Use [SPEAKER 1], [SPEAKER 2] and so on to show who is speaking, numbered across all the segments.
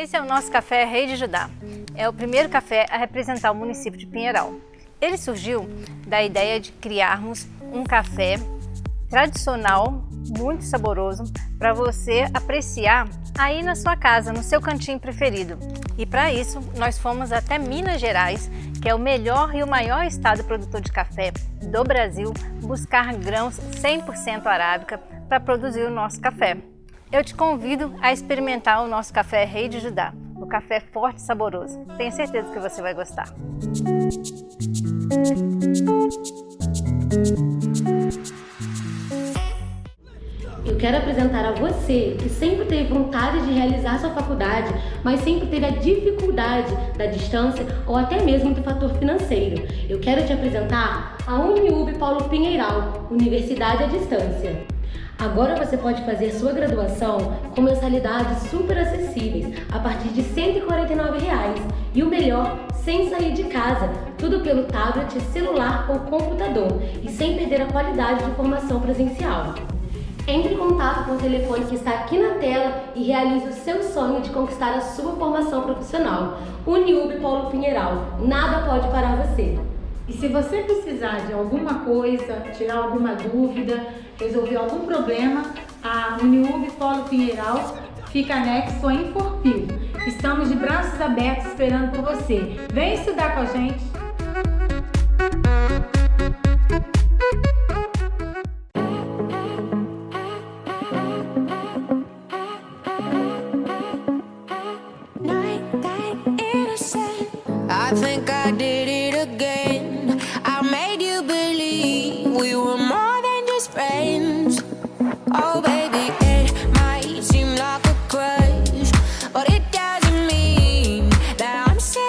[SPEAKER 1] Esse é o nosso café Rei de Judá. É o primeiro café a representar o município de Pinheiral. Ele surgiu da ideia de criarmos um café tradicional, muito saboroso, para você apreciar aí na sua casa, no seu cantinho preferido. E para isso, nós fomos até Minas Gerais, que é o melhor e o maior estado produtor de café do Brasil, buscar grãos 100% arábica para produzir o nosso café. Eu te convido a experimentar o nosso café Rei de Judá, o café forte e saboroso. Tenho certeza que você vai gostar.
[SPEAKER 2] Eu quero apresentar a você que sempre teve vontade de realizar sua faculdade, mas sempre teve a dificuldade da distância ou até mesmo do fator financeiro. Eu quero te apresentar a UniUB Paulo Pinheiral, Universidade à Distância. Agora você pode fazer sua graduação com mensalidades super acessíveis, a partir de R$ 149,00. E o melhor, sem sair de casa, tudo pelo tablet, celular ou computador, e sem perder a qualidade de formação presencial. Entre em contato com o telefone que está aqui na tela e realize o seu sonho de conquistar a sua formação profissional. UniUB Paulo Pinheiral, nada pode parar você.
[SPEAKER 3] E se você precisar de alguma coisa, tirar alguma dúvida, resolver algum problema, a UniUB Paulo Pinheiral fica anexo a Inforpil. Estamos de braços abertos esperando por você. Vem estudar com a gente!
[SPEAKER 4] I think I did it again. I made you believe we were more than just friends. Oh baby, it might seem like a crush, but it doesn't mean that I'm serious.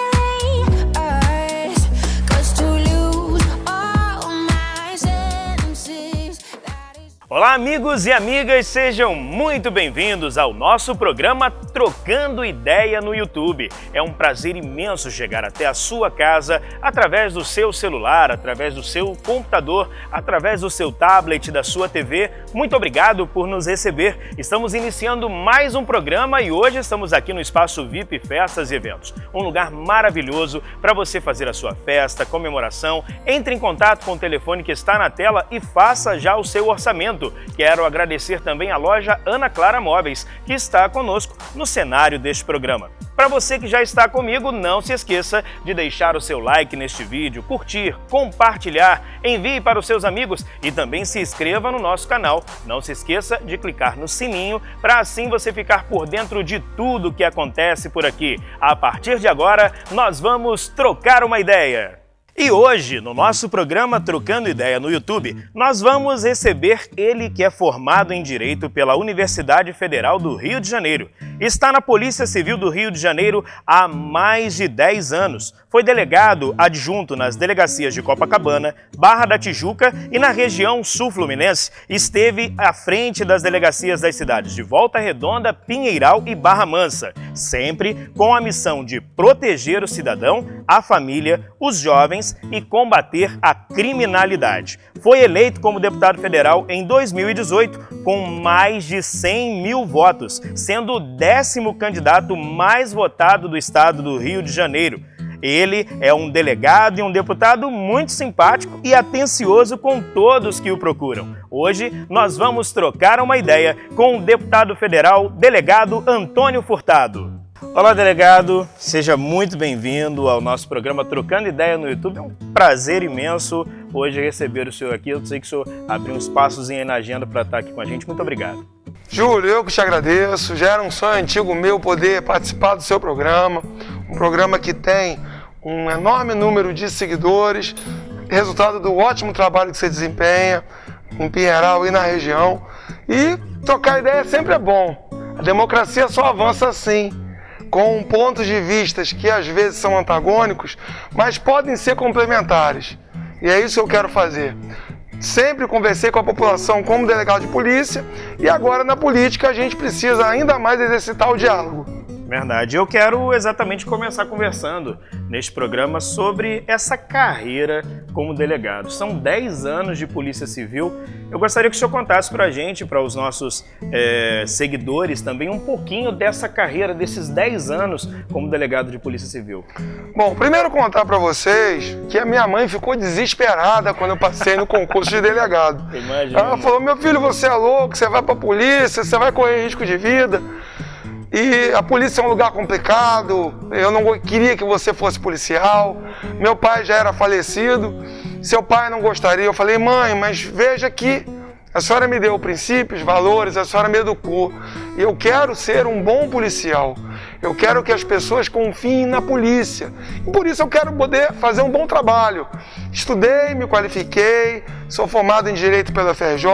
[SPEAKER 4] 'Cause to lose all my senses, that is...
[SPEAKER 5] Olá amigos e amigas, sejam muito bem-vindos ao nosso programa Trocando Ideia no YouTube. É um prazer imenso chegar até a sua casa através do seu celular, através do seu computador, através do seu tablet, da sua TV. Muito obrigado por nos receber. Estamos iniciando mais um programa e hoje estamos aqui no Espaço VIP Festas e Eventos. Um lugar maravilhoso para você fazer a sua festa, comemoração. Entre em contato com o telefone que está na tela e faça já o seu orçamento. Quero agradecer também à loja Ana Clara Móveis, que está conosco no cenário deste programa. Para você que já está comigo, não se esqueça de deixar o seu like neste vídeo, curtir, compartilhar, envie para os seus amigos e também se inscreva no nosso canal. Não se esqueça de clicar no sininho para assim você ficar por dentro de tudo que acontece por aqui. A partir de agora, nós vamos trocar uma ideia. E hoje, no nosso programa Trocando Ideia no YouTube, nós vamos receber ele que é formado em Direito pela Universidade Federal do Rio de Janeiro. Está na Polícia Civil do Rio de Janeiro há mais de 10 anos. Foi delegado adjunto nas delegacias de Copacabana, Barra da Tijuca e na região sul-fluminense. Esteve à frente das delegacias das cidades de Volta Redonda, Pinheiral e Barra Mansa, sempre com a missão de proteger o cidadão, a família, os jovens e combater a criminalidade. Foi eleito como deputado federal em 2018 com mais de 100 mil votos, sendo o 10º candidato mais votado do estado do Rio de Janeiro. Ele é um delegado e um deputado muito simpático e atencioso com todos que o procuram. Hoje nós vamos trocar uma ideia com o deputado federal, delegado Antônio Furtado. Olá, delegado, seja muito bem-vindo ao nosso programa Trocando Ideia no YouTube. É um prazer imenso hoje receber o senhor aqui. Eu sei que o senhor abriu um espaçozinho aí na agenda para estar aqui com a gente. Muito obrigado.
[SPEAKER 6] Júlio, eu que te agradeço. Já era um sonho antigo meu poder participar do seu programa. Um programa que tem um enorme número de seguidores, resultado do ótimo trabalho que você desempenha em Pinheiral e na região. E trocar ideia sempre é bom. A democracia só avança assim, com pontos de vista que às vezes são antagônicos, mas podem ser complementares. E é isso que eu quero fazer. Sempre conversei com a população como delegado de polícia e agora na política a gente precisa ainda mais exercitar o diálogo.
[SPEAKER 5] Verdade. Eu quero exatamente começar conversando neste programa sobre essa carreira como delegado. São 10 anos de Polícia Civil. Eu gostaria que o senhor contasse para a gente, para os nossos seguidores também, um pouquinho dessa carreira, desses 10 anos como delegado de Polícia Civil.
[SPEAKER 6] Bom, primeiro contar para vocês que a minha mãe ficou desesperada quando eu passei no concurso de delegado.
[SPEAKER 5] Imagina.
[SPEAKER 6] Ela falou, meu filho, você é louco, você vai para a polícia, você vai correr risco de vida. E a polícia é um lugar complicado, eu não queria que você fosse policial, meu pai já era falecido, seu pai não gostaria. Eu falei, mãe, mas veja que a senhora me deu princípios, valores, a senhora me educou, e eu quero ser um bom policial, eu quero que as pessoas confiem na polícia, e por isso eu quero poder fazer um bom trabalho. Estudei, me qualifiquei, sou formado em Direito pela FRJ.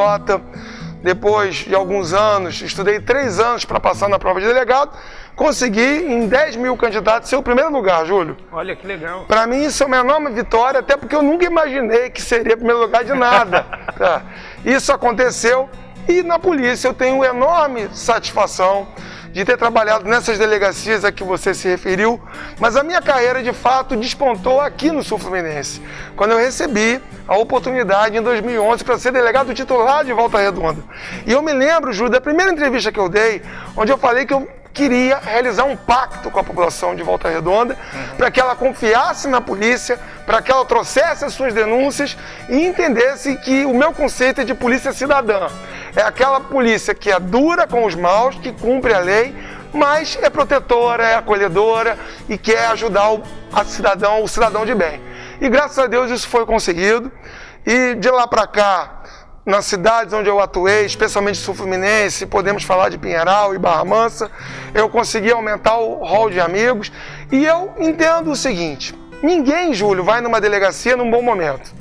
[SPEAKER 6] Depois de alguns anos, estudei 3 anos para passar na prova de delegado, consegui em 10 mil candidatos ser o primeiro lugar, Júlio.
[SPEAKER 5] Olha que legal.
[SPEAKER 6] Para mim isso é uma enorme vitória, até porque eu nunca imaginei que seria primeiro lugar de nada. Tá? Isso aconteceu e na polícia eu tenho enorme satisfação de ter trabalhado nessas delegacias a que você se referiu, mas a minha carreira de fato despontou aqui no Sul Fluminense, quando eu recebi a oportunidade em 2011 para ser delegado titular de Volta Redonda. E eu me lembro, Júlio, da primeira entrevista que eu dei, onde eu falei que eu queria realizar um pacto com a população de Volta Redonda, para que ela confiasse na polícia, para que ela trouxesse as suas denúncias e entendesse que o meu conceito é de polícia cidadã. É aquela polícia que é dura com os maus, que cumpre a lei, mas é protetora, é acolhedora e quer ajudar o cidadão de bem. E graças a Deus isso foi conseguido. E de lá para cá, nas cidades onde eu atuei, especialmente Sul Fluminense, podemos falar de Pinheiral e Barra Mansa, eu consegui aumentar o rol de amigos. E eu entendo o seguinte, ninguém, Júlio, vai numa delegacia num bom momento.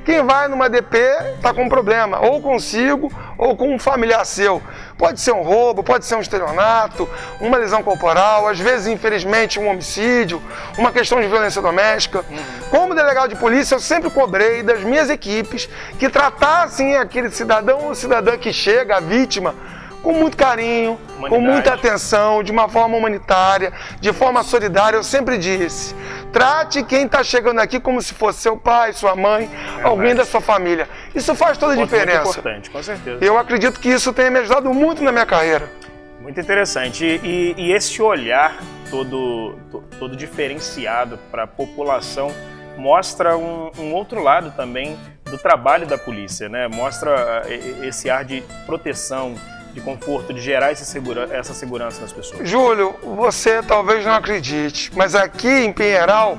[SPEAKER 6] Quem vai numa DP está com um problema, ou consigo, ou com um familiar seu. Pode ser um roubo, pode ser um estelionato, uma lesão corporal, às vezes, infelizmente, um homicídio, uma questão de violência doméstica. Como delegado de polícia, eu sempre cobrei das minhas equipes que tratassem aquele cidadão ou cidadã que chega, a vítima, com muito carinho, com muita atenção, de uma forma humanitária, de forma solidária. Eu sempre disse, trate quem está chegando aqui como se fosse seu pai, sua mãe, alguém da sua família. Isso faz toda a diferença.
[SPEAKER 5] Muito importante, com certeza.
[SPEAKER 6] Eu acredito que isso tenha me ajudado muito na minha carreira.
[SPEAKER 5] Muito interessante. E esse olhar todo diferenciado para a população mostra um outro lado também do trabalho da polícia, né? Mostra esse ar de proteção, de conforto, de gerar essa segurança nas pessoas.
[SPEAKER 6] Júlio, você talvez não acredite, mas aqui em Pinheiral,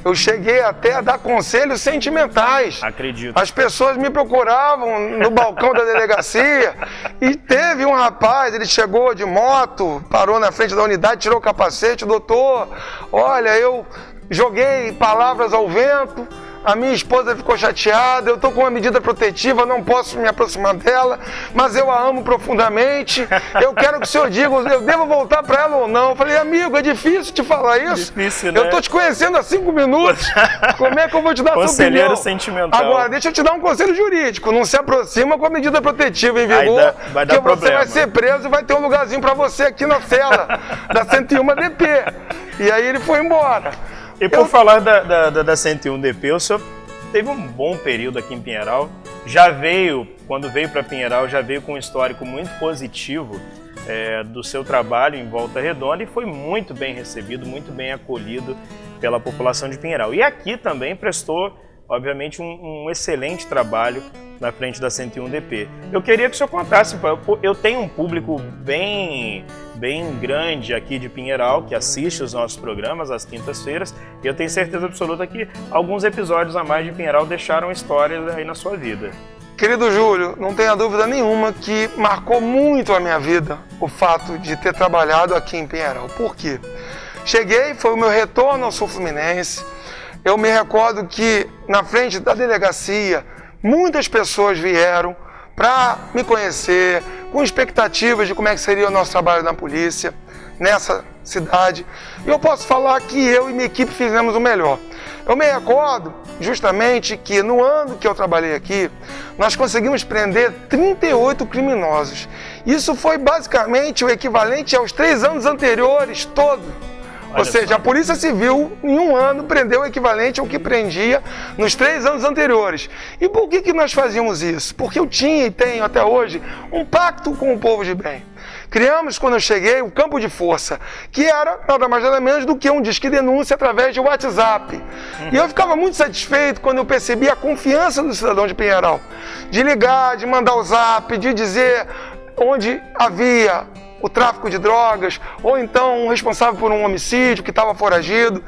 [SPEAKER 6] eu cheguei até a dar conselhos sentimentais.
[SPEAKER 5] Acredito.
[SPEAKER 6] As pessoas me procuravam no balcão da delegacia e teve um rapaz, ele chegou de moto, parou na frente da unidade, tirou o capacete, doutor, olha, eu joguei palavras ao vento, a minha esposa ficou chateada, eu estou com uma medida protetiva, não posso me aproximar dela, mas eu a amo profundamente, eu quero que o senhor diga, eu devo voltar para ela ou não? Eu falei, amigo, é difícil te falar isso?
[SPEAKER 5] Difícil, né?
[SPEAKER 6] Eu estou te conhecendo há 5 minutos, como é que eu vou te dar a sua opinião?
[SPEAKER 5] Conselheiro sentimental.
[SPEAKER 6] Agora, deixa eu te dar um conselho jurídico, não se aproxima com a medida protetiva em vigor, porque você vai ser preso e vai ter um lugarzinho para você aqui na cela da 101 DP. E aí ele foi embora.
[SPEAKER 5] E por falar da 101 DP, o senhor teve um bom período aqui em Pinheiral, quando veio para Pinheiral, já veio com um histórico muito positivo do seu trabalho em Volta Redonda e foi muito bem recebido, muito bem acolhido pela população de Pinheiral. E aqui também prestou, obviamente, um excelente trabalho na frente da 101 DP. Eu queria que o senhor contasse, eu tenho um público bem grande aqui de Pinheiral, que assiste os nossos programas às quintas-feiras, e eu tenho certeza absoluta que alguns episódios a mais de Pinheiral deixaram histórias aí na sua vida.
[SPEAKER 6] Querido Júlio, não tenha dúvida nenhuma que marcou muito a minha vida o fato de ter trabalhado aqui em Pinheiral. Por quê? Cheguei, foi o meu retorno ao Sul Fluminense. Eu me recordo que na frente da delegacia, muitas pessoas vieram para me conhecer, com expectativas de como é que seria o nosso trabalho na polícia, nessa cidade. E eu posso falar que eu e minha equipe fizemos o melhor. Eu me recordo justamente que no ano que eu trabalhei aqui, nós conseguimos prender 38 criminosos. Isso foi basicamente o equivalente aos 3 anos anteriores todos. Ou seja, a Polícia Civil, em um ano, prendeu o equivalente ao que prendia nos 3 anos anteriores. E por que nós fazíamos isso? Porque eu tinha e tenho até hoje um pacto com o povo de bem. Criamos, quando eu cheguei, o Campo de Força, que era nada mais nada menos do que um disque denúncia através de WhatsApp. E eu ficava muito satisfeito quando eu percebi a confiança do cidadão de Pinheiral. De ligar, de mandar o zap, de dizer onde havia o tráfico de drogas, ou então um responsável por um homicídio que estava foragido.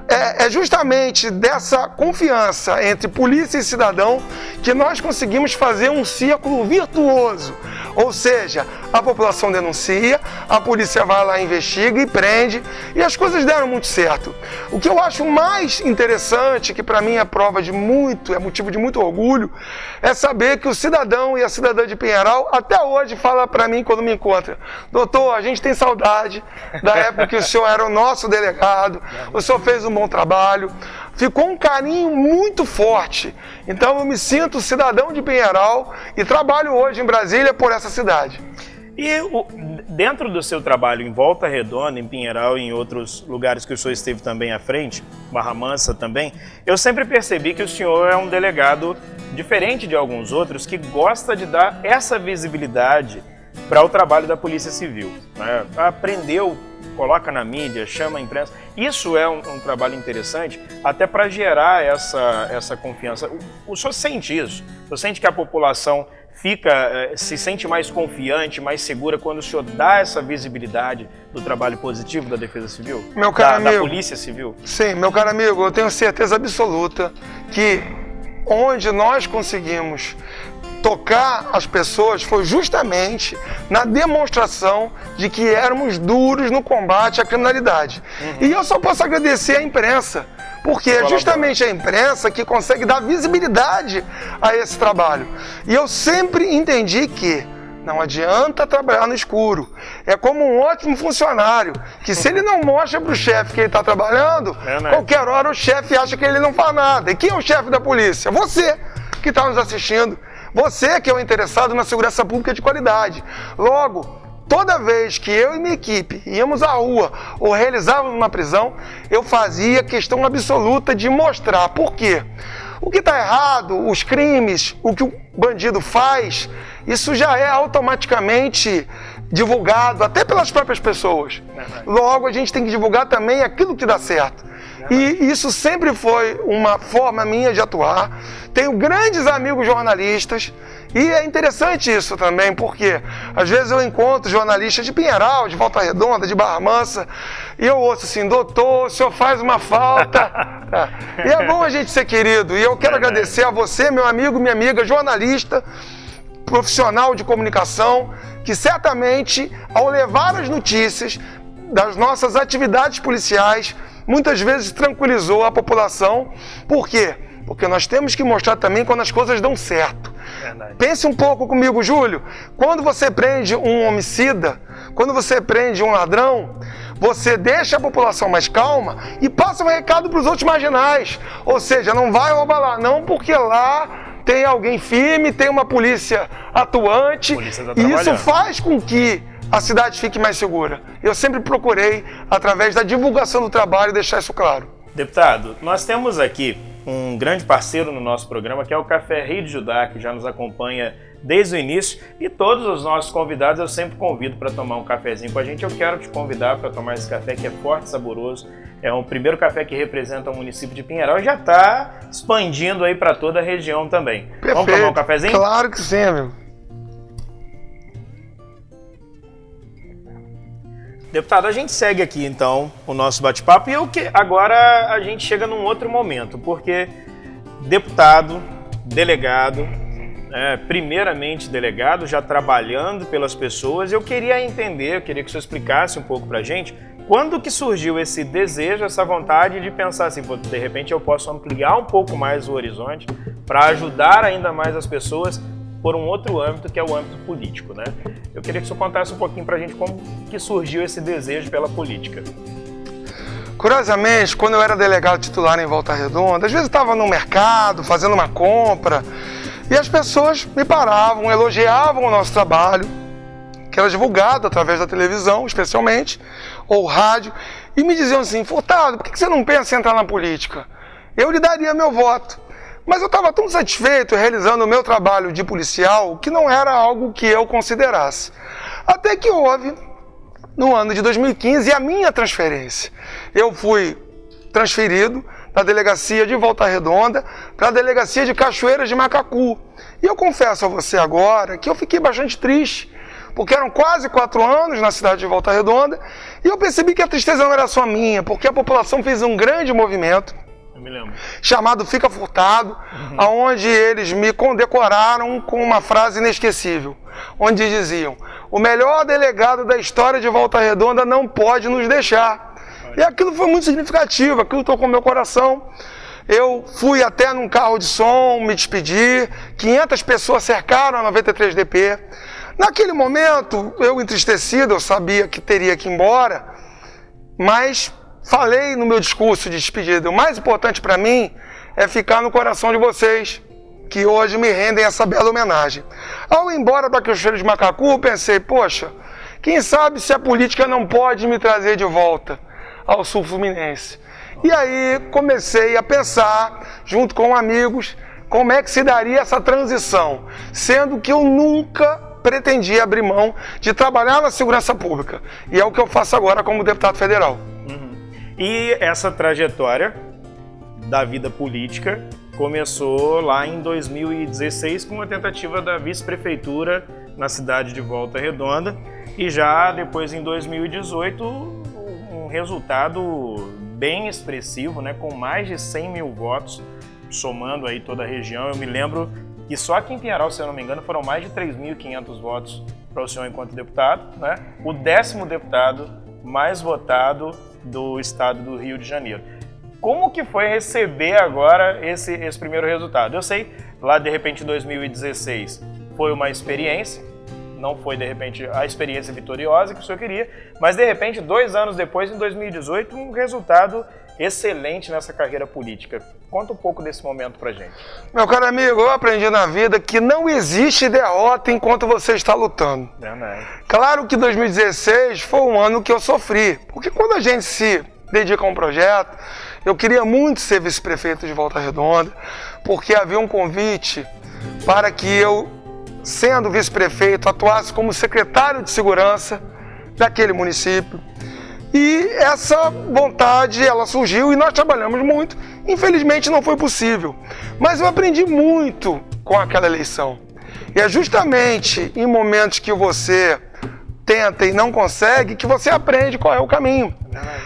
[SPEAKER 6] É justamente dessa confiança entre polícia e cidadão que nós conseguimos fazer um círculo virtuoso. Ou seja, a população denuncia, a polícia vai lá, investiga e prende, e as coisas deram muito certo. O que eu acho mais interessante, que para mim é prova de muito, é motivo de muito orgulho, é saber que o cidadão e a cidadã de Pinheiral até hoje fala para mim quando me encontra: doutor, a gente tem saudade da época que o senhor era o nosso delegado, o senhor fez um bom trabalho. Ficou um carinho muito forte. Então eu me sinto cidadão de Pinheiral e trabalho hoje em Brasília por essa cidade.
[SPEAKER 5] E dentro do seu trabalho em Volta Redonda, em Pinheiral e em outros lugares que o senhor esteve também à frente, Barra Mansa também, eu sempre percebi que o senhor é um delegado diferente de alguns outros que gosta de dar essa visibilidade para o trabalho da Polícia Civil, né? Aprendeu, coloca na mídia, chama a imprensa. Isso é um trabalho interessante, até para gerar essa confiança. O senhor sente isso? O senhor sente que a população se sente mais confiante, mais segura quando o senhor dá essa visibilidade do trabalho positivo da Defesa Civil?
[SPEAKER 6] Meu caro amigo,
[SPEAKER 5] da Polícia Civil?
[SPEAKER 6] Sim, meu caro amigo, eu tenho certeza absoluta que onde nós conseguimos tocar as pessoas foi justamente na demonstração de que éramos duros no combate à criminalidade. E eu só posso agradecer à imprensa, porque é justamente a imprensa que consegue dar visibilidade a esse trabalho. E eu sempre entendi que não adianta trabalhar no escuro. É como um ótimo funcionário, que se ele não mostra para o chefe que ele está trabalhando, qualquer hora o chefe acha que ele não faz nada. E quem é o chefe da polícia? Você que está nos assistindo. Você que é o interessado na segurança pública de qualidade. Logo, toda vez que eu e minha equipe íamos à rua ou realizávamos uma prisão, eu fazia questão absoluta de mostrar por quê. O que está errado, os crimes, o que o bandido faz, isso já é automaticamente divulgado, até pelas próprias pessoas. Logo, a gente tem que divulgar também aquilo que dá certo. E isso sempre foi uma forma minha de atuar. Tenho grandes amigos jornalistas e é interessante isso também, porque às vezes eu encontro jornalistas de Pinheiral, de Volta Redonda, de Barra Mansa, e eu ouço assim: doutor, o senhor faz uma falta. E é bom a gente ser querido. E eu quero agradecer a você, meu amigo, minha amiga, jornalista, profissional de comunicação, que certamente, ao levar as notícias das nossas atividades policiais, muitas vezes tranquilizou a população. Por quê? Porque nós temos que mostrar também quando as coisas dão certo. Verdade. Pense um pouco comigo, Júlio. Quando você prende um homicida, quando você prende um ladrão, você deixa a população mais calma e passa um recado para os outros marginais. Ou seja, não vai roubar lá, não, porque lá tem alguém firme, tem uma polícia atuante. E isso faz com que a cidade fique mais segura. Eu sempre procurei, através da divulgação do trabalho, deixar isso claro.
[SPEAKER 5] Deputado, nós temos aqui um grande parceiro no nosso programa, que é o Café Rei de Judá, que já nos acompanha desde o início, e todos os nossos convidados eu sempre convido para tomar um cafezinho com a gente. Eu quero te convidar para tomar esse café, que é forte e saboroso. É o primeiro café que representa o município de Pinheiral e já está expandindo aí para toda a região também.
[SPEAKER 6] Perfeito.
[SPEAKER 5] Vamos tomar um cafezinho?
[SPEAKER 6] Claro que sim, amigo.
[SPEAKER 5] Deputado, a gente segue aqui então o nosso bate-papo e agora a gente chega num outro momento, porque deputado, delegado, primeiramente delegado, já trabalhando pelas pessoas, eu queria entender, eu queria que o senhor explicasse um pouco pra gente, quando que surgiu esse desejo, essa vontade de pensar assim, de repente eu posso ampliar um pouco mais o horizonte para ajudar ainda mais as pessoas por um outro âmbito, que é o âmbito político, né? Eu queria que o senhor contasse um pouquinho pra gente como que surgiu esse desejo pela política.
[SPEAKER 6] Curiosamente, quando eu era delegado titular em Volta Redonda, às vezes eu estava no mercado, fazendo uma compra, e as pessoas me paravam, elogiavam o nosso trabalho, que era divulgado através da televisão, especialmente, ou rádio, e me diziam assim: Furtado, por que você não pensa em entrar na política? Eu lhe daria meu voto. Mas eu estava tão satisfeito realizando o meu trabalho de policial que não era algo que eu considerasse. Até que houve, no ano de 2015, a minha transferência. Eu fui transferido da delegacia de Volta Redonda para a delegacia de Cachoeiras de Macacu. E eu confesso a você agora que eu fiquei bastante triste, porque eram quase 4 anos na cidade de Volta Redonda, e eu percebi que a tristeza não era só minha, porque a população fez um grande movimento, chamado Fica Furtado, onde eles me condecoraram com uma frase inesquecível, onde diziam: o melhor delegado da história de Volta Redonda não pode nos deixar. E aquilo foi muito significativo, aquilo tocou meu coração. Eu fui até num carro de som, me despedi, 500 pessoas cercaram a 93DP. Naquele momento, eu entristecido, eu sabia que teria que ir embora, mas falei no meu discurso de despedida: o mais importante para mim é ficar no coração de vocês, que hoje me rendem essa bela homenagem. Ao ir embora para Cachoeiras de Macacu, eu pensei: poxa, quem sabe se a política não pode me trazer de volta ao Sul Fluminense. E aí comecei a pensar, junto com amigos, como é que se daria essa transição, sendo que eu nunca pretendia abrir mão de trabalhar na segurança pública. E é o que eu faço agora como deputado federal.
[SPEAKER 5] E essa trajetória da vida política começou lá em 2016 com a tentativa da vice-prefeitura na cidade de Volta Redonda, e já depois em 2018 um resultado bem expressivo, né, com mais de 100 mil votos, somando aí toda a região. Eu me lembro que só aqui em Pinheiral, se eu não me engano, foram mais de 3.500 votos para o senhor enquanto deputado, né? O 10º deputado mais votado do estado do Rio de Janeiro. Como que foi receber agora esse primeiro resultado? Eu sei, lá de repente em 2016 foi uma experiência, não foi de repente a experiência vitoriosa que o senhor queria, mas de repente 2 anos depois, em 2018, um resultado excelente nessa carreira política. Conta um pouco desse momento pra gente.
[SPEAKER 6] Meu caro amigo, eu aprendi na vida que não existe derrota enquanto você está lutando.
[SPEAKER 5] Verdade.
[SPEAKER 6] Claro que 2016 foi um ano que eu sofri, porque quando a gente se dedica a um projeto, eu queria muito ser vice-prefeito de Volta Redonda, porque havia um convite para que eu, sendo vice-prefeito, atuasse como secretário de segurança daquele município. E essa vontade, ela surgiu e nós trabalhamos muito. Infelizmente não foi possível, mas eu aprendi muito com aquela eleição. E é justamente em momentos que você tenta e não consegue que você aprende qual é o caminho.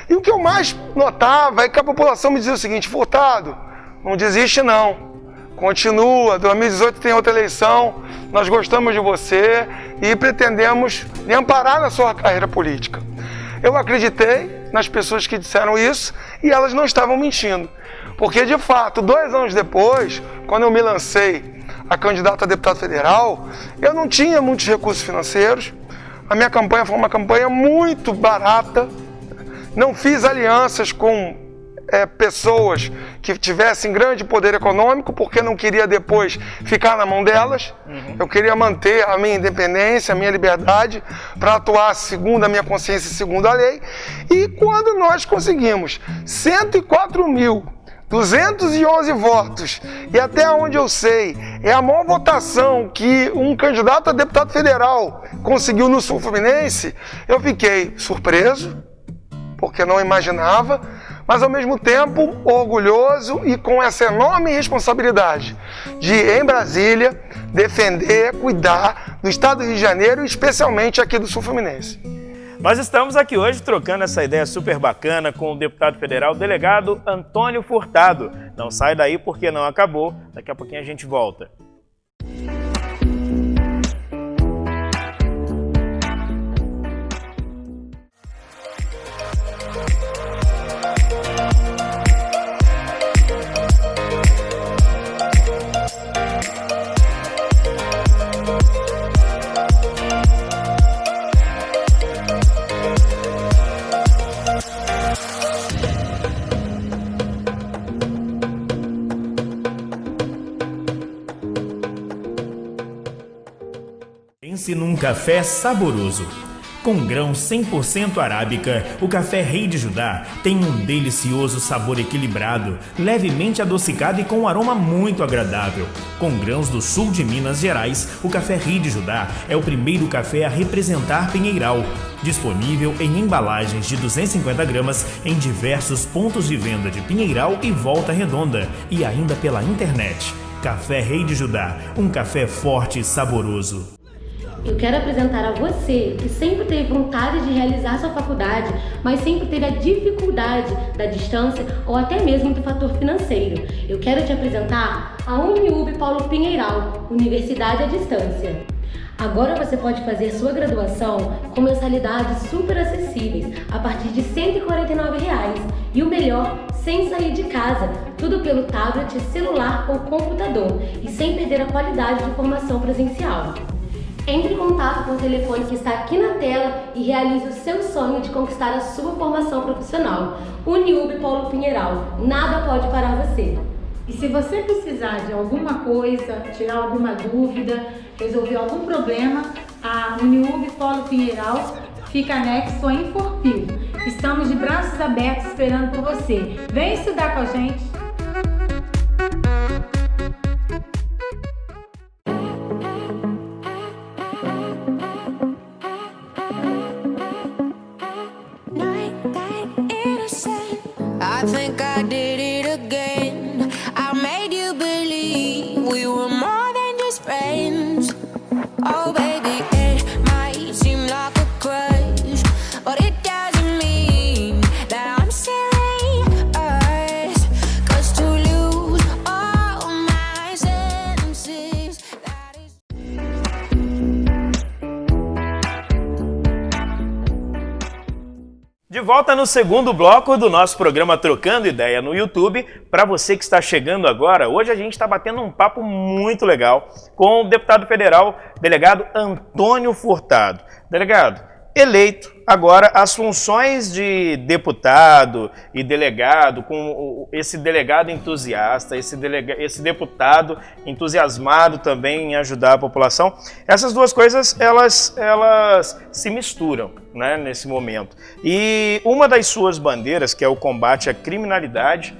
[SPEAKER 6] E o que eu mais notava é que a população me dizia o seguinte: Furtado, não desiste não, continua, 2018 tem outra eleição, nós gostamos de você e pretendemos lhe amparar na sua carreira política. Eu acreditei nas pessoas que disseram isso e elas não estavam mentindo. Porque, de fato, 2 anos depois, quando eu me lancei a candidato a deputado federal, eu não tinha muitos recursos financeiros. A minha campanha foi uma campanha muito barata. Não fiz alianças com pessoas que tivessem grande poder econômico, porque não queria depois ficar na mão delas. Eu queria manter a minha independência, a minha liberdade, para atuar segundo a minha consciência e segundo a lei. E quando nós conseguimos 104.211 votos, e até onde eu sei, é a maior votação que um candidato a deputado federal conseguiu no Sul Fluminense, eu fiquei surpreso, porque não imaginava, mas ao mesmo tempo orgulhoso e com essa enorme responsabilidade de, em Brasília, defender, cuidar do estado do Rio de Janeiro e especialmente aqui do Sul Fluminense.
[SPEAKER 5] Nós estamos aqui hoje trocando essa ideia super bacana com o deputado federal, delegado Antônio Furtado. Não sai daí porque não acabou, daqui a pouquinho a gente volta. café saboroso. Com grãos 100% arábica, o café Rei de Judá tem um delicioso sabor equilibrado, levemente adocicado e com um aroma muito agradável. Com grãos do sul de Minas Gerais, o café Rei de Judá é o primeiro café a representar Pinheiral. Disponível em embalagens de 250 gramas em diversos pontos de venda de Pinheiral e Volta Redonda e ainda pela internet. Café Rei de Judá, um café forte e saboroso.
[SPEAKER 2] Eu quero apresentar a você que sempre teve vontade de realizar sua faculdade, mas sempre teve a dificuldade da distância ou até mesmo do fator financeiro. Eu quero te apresentar a Uniub Paulo Pinheiral, Universidade à Distância. Agora você pode fazer sua graduação com mensalidades super acessíveis, a partir de R$ 149,00. E o melhor, sem sair de casa, tudo pelo tablet, celular ou computador, e sem perder a qualidade de formação presencial. Entre em contato com o telefone que está aqui na tela e realize o seu sonho de conquistar a sua formação profissional. Uniub Paulo Pinheiral, nada pode parar você.
[SPEAKER 3] E se você precisar de alguma coisa, tirar alguma dúvida, resolver algum problema, a Uniub Paulo Pinheiral fica anexo a Inforpil. Estamos de braços abertos esperando por você. Vem estudar com a gente!
[SPEAKER 4] I think I did it again. I made you believe we were more than just friends. Oh baby, it might seem like a crush, but it doesn't mean that I'm serious. 'Cause to lose all my senses, that is...
[SPEAKER 5] De volta no segundo bloco do nosso programa Trocando Ideia no YouTube. Para você que está chegando agora, hoje a gente está batendo um papo muito legal com o deputado federal, delegado Antônio Furtado. Delegado, eleito agora as funções de deputado e delegado, com esse delegado entusiasta, esse deputado entusiasmado também em ajudar a população. Essas duas coisas, elas se misturam, né, nesse momento. E uma das suas bandeiras, que é o combate à criminalidade,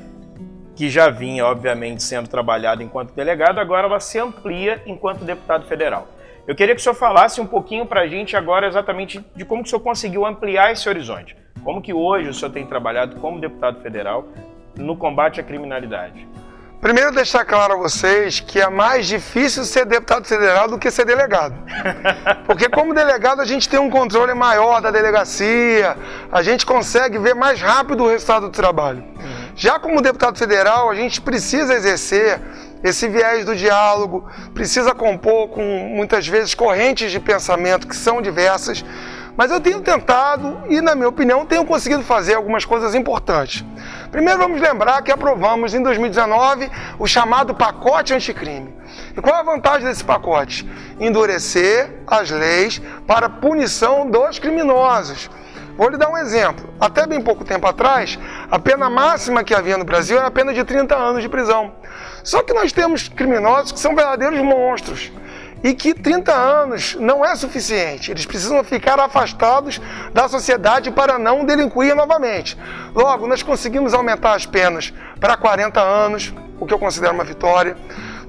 [SPEAKER 5] que já vinha, obviamente, sendo trabalhada enquanto delegado, agora ela se amplia enquanto deputado federal. Eu queria que o senhor falasse um pouquinho para a gente agora exatamente de como que o senhor conseguiu ampliar esse horizonte. Como que hoje o senhor tem trabalhado como deputado federal no combate à criminalidade?
[SPEAKER 6] Primeiro, deixar claro a vocês que é mais difícil ser deputado federal do que ser delegado. Porque como delegado a gente tem um controle maior da delegacia, a gente consegue ver mais rápido o resultado do trabalho. Já como deputado federal, a gente precisa exercer esse viés do diálogo, precisa compor com, muitas vezes, correntes de pensamento que são diversas, mas eu tenho tentado e, na minha opinião, tenho conseguido fazer algumas coisas importantes. Primeiro, vamos lembrar que aprovamos em 2019 o chamado pacote anticrime. E qual é a vantagem desse pacote? Endurecer as leis para punição dos criminosos. Vou lhe dar um exemplo. Até bem pouco tempo atrás, a pena máxima que havia no Brasil era a pena de 30 anos de prisão. Só que nós temos criminosos que são verdadeiros monstros e que 30 anos não é suficiente. Eles precisam ficar afastados da sociedade para não delinquir novamente. Logo, nós conseguimos aumentar as penas para 40 anos, o que eu considero uma vitória.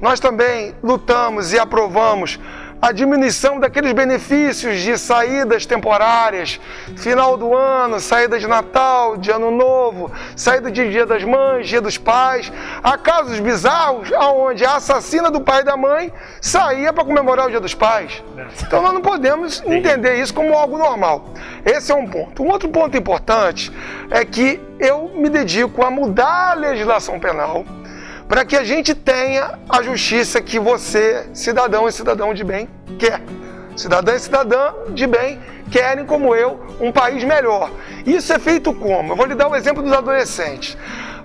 [SPEAKER 6] Nós também lutamos e aprovamos a diminuição daqueles benefícios de saídas temporárias, final do ano, saída de Natal, de Ano Novo, saída de Dia das Mães, Dia dos Pais. Há casos bizarros onde a assassina do pai e da mãe saía para comemorar o Dia dos Pais. Então nós não podemos entender isso como algo normal. Esse é um ponto. Um outro ponto importante é que eu me dedico a mudar a legislação penal para que a gente tenha a justiça que você, cidadão e cidadão de bem, quer. Cidadã e cidadã de bem querem, como eu, um país melhor. Isso é feito como? Eu vou lhe dar o exemplo dos adolescentes.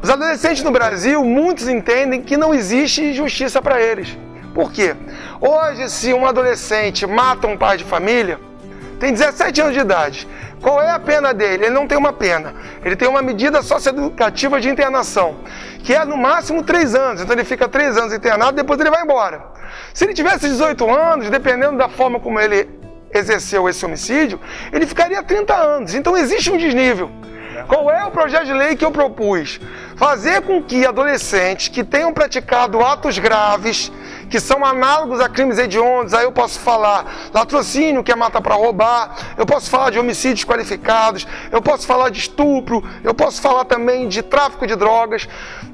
[SPEAKER 6] Os adolescentes no Brasil, muitos entendem que não existe justiça para eles. Por quê? Hoje, se um adolescente mata um pai de família, tem 17 anos de idade. Qual é a pena dele? Ele não tem uma pena. Ele tem uma medida socioeducativa de internação, que é no máximo 3 anos. Então ele fica 3 anos internado e depois ele vai embora. Se ele tivesse 18 anos, dependendo da forma como ele exerceu esse homicídio, ele ficaria 30 anos. Então existe um desnível. Qual é o projeto de lei que eu propus? Fazer com que adolescentes que tenham praticado atos graves, que são análogos a crimes hediondos, aí eu posso falar latrocínio, que é matar para roubar, eu posso falar de homicídios qualificados, eu posso falar de estupro, eu posso falar também de tráfico de drogas.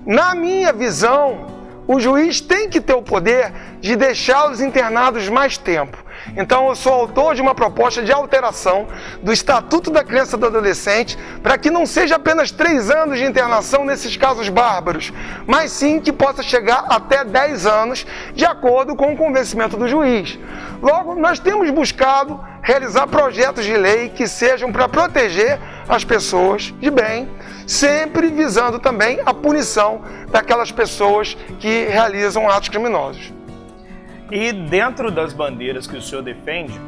[SPEAKER 6] Na minha visão, o juiz tem que ter o poder de deixar os internados mais tempo. Então eu sou autor de uma proposta de alteração do Estatuto da Criança e do Adolescente para que não seja apenas 3 anos de internação nesses casos bárbaros, mas sim que possa chegar até 10 anos, de acordo com o convencimento do juiz. Logo, nós temos buscado realizar projetos de lei que sejam para proteger as pessoas de bem, sempre visando também a punição daquelas pessoas que realizam atos criminosos.
[SPEAKER 5] E dentro das bandeiras que o senhor defende,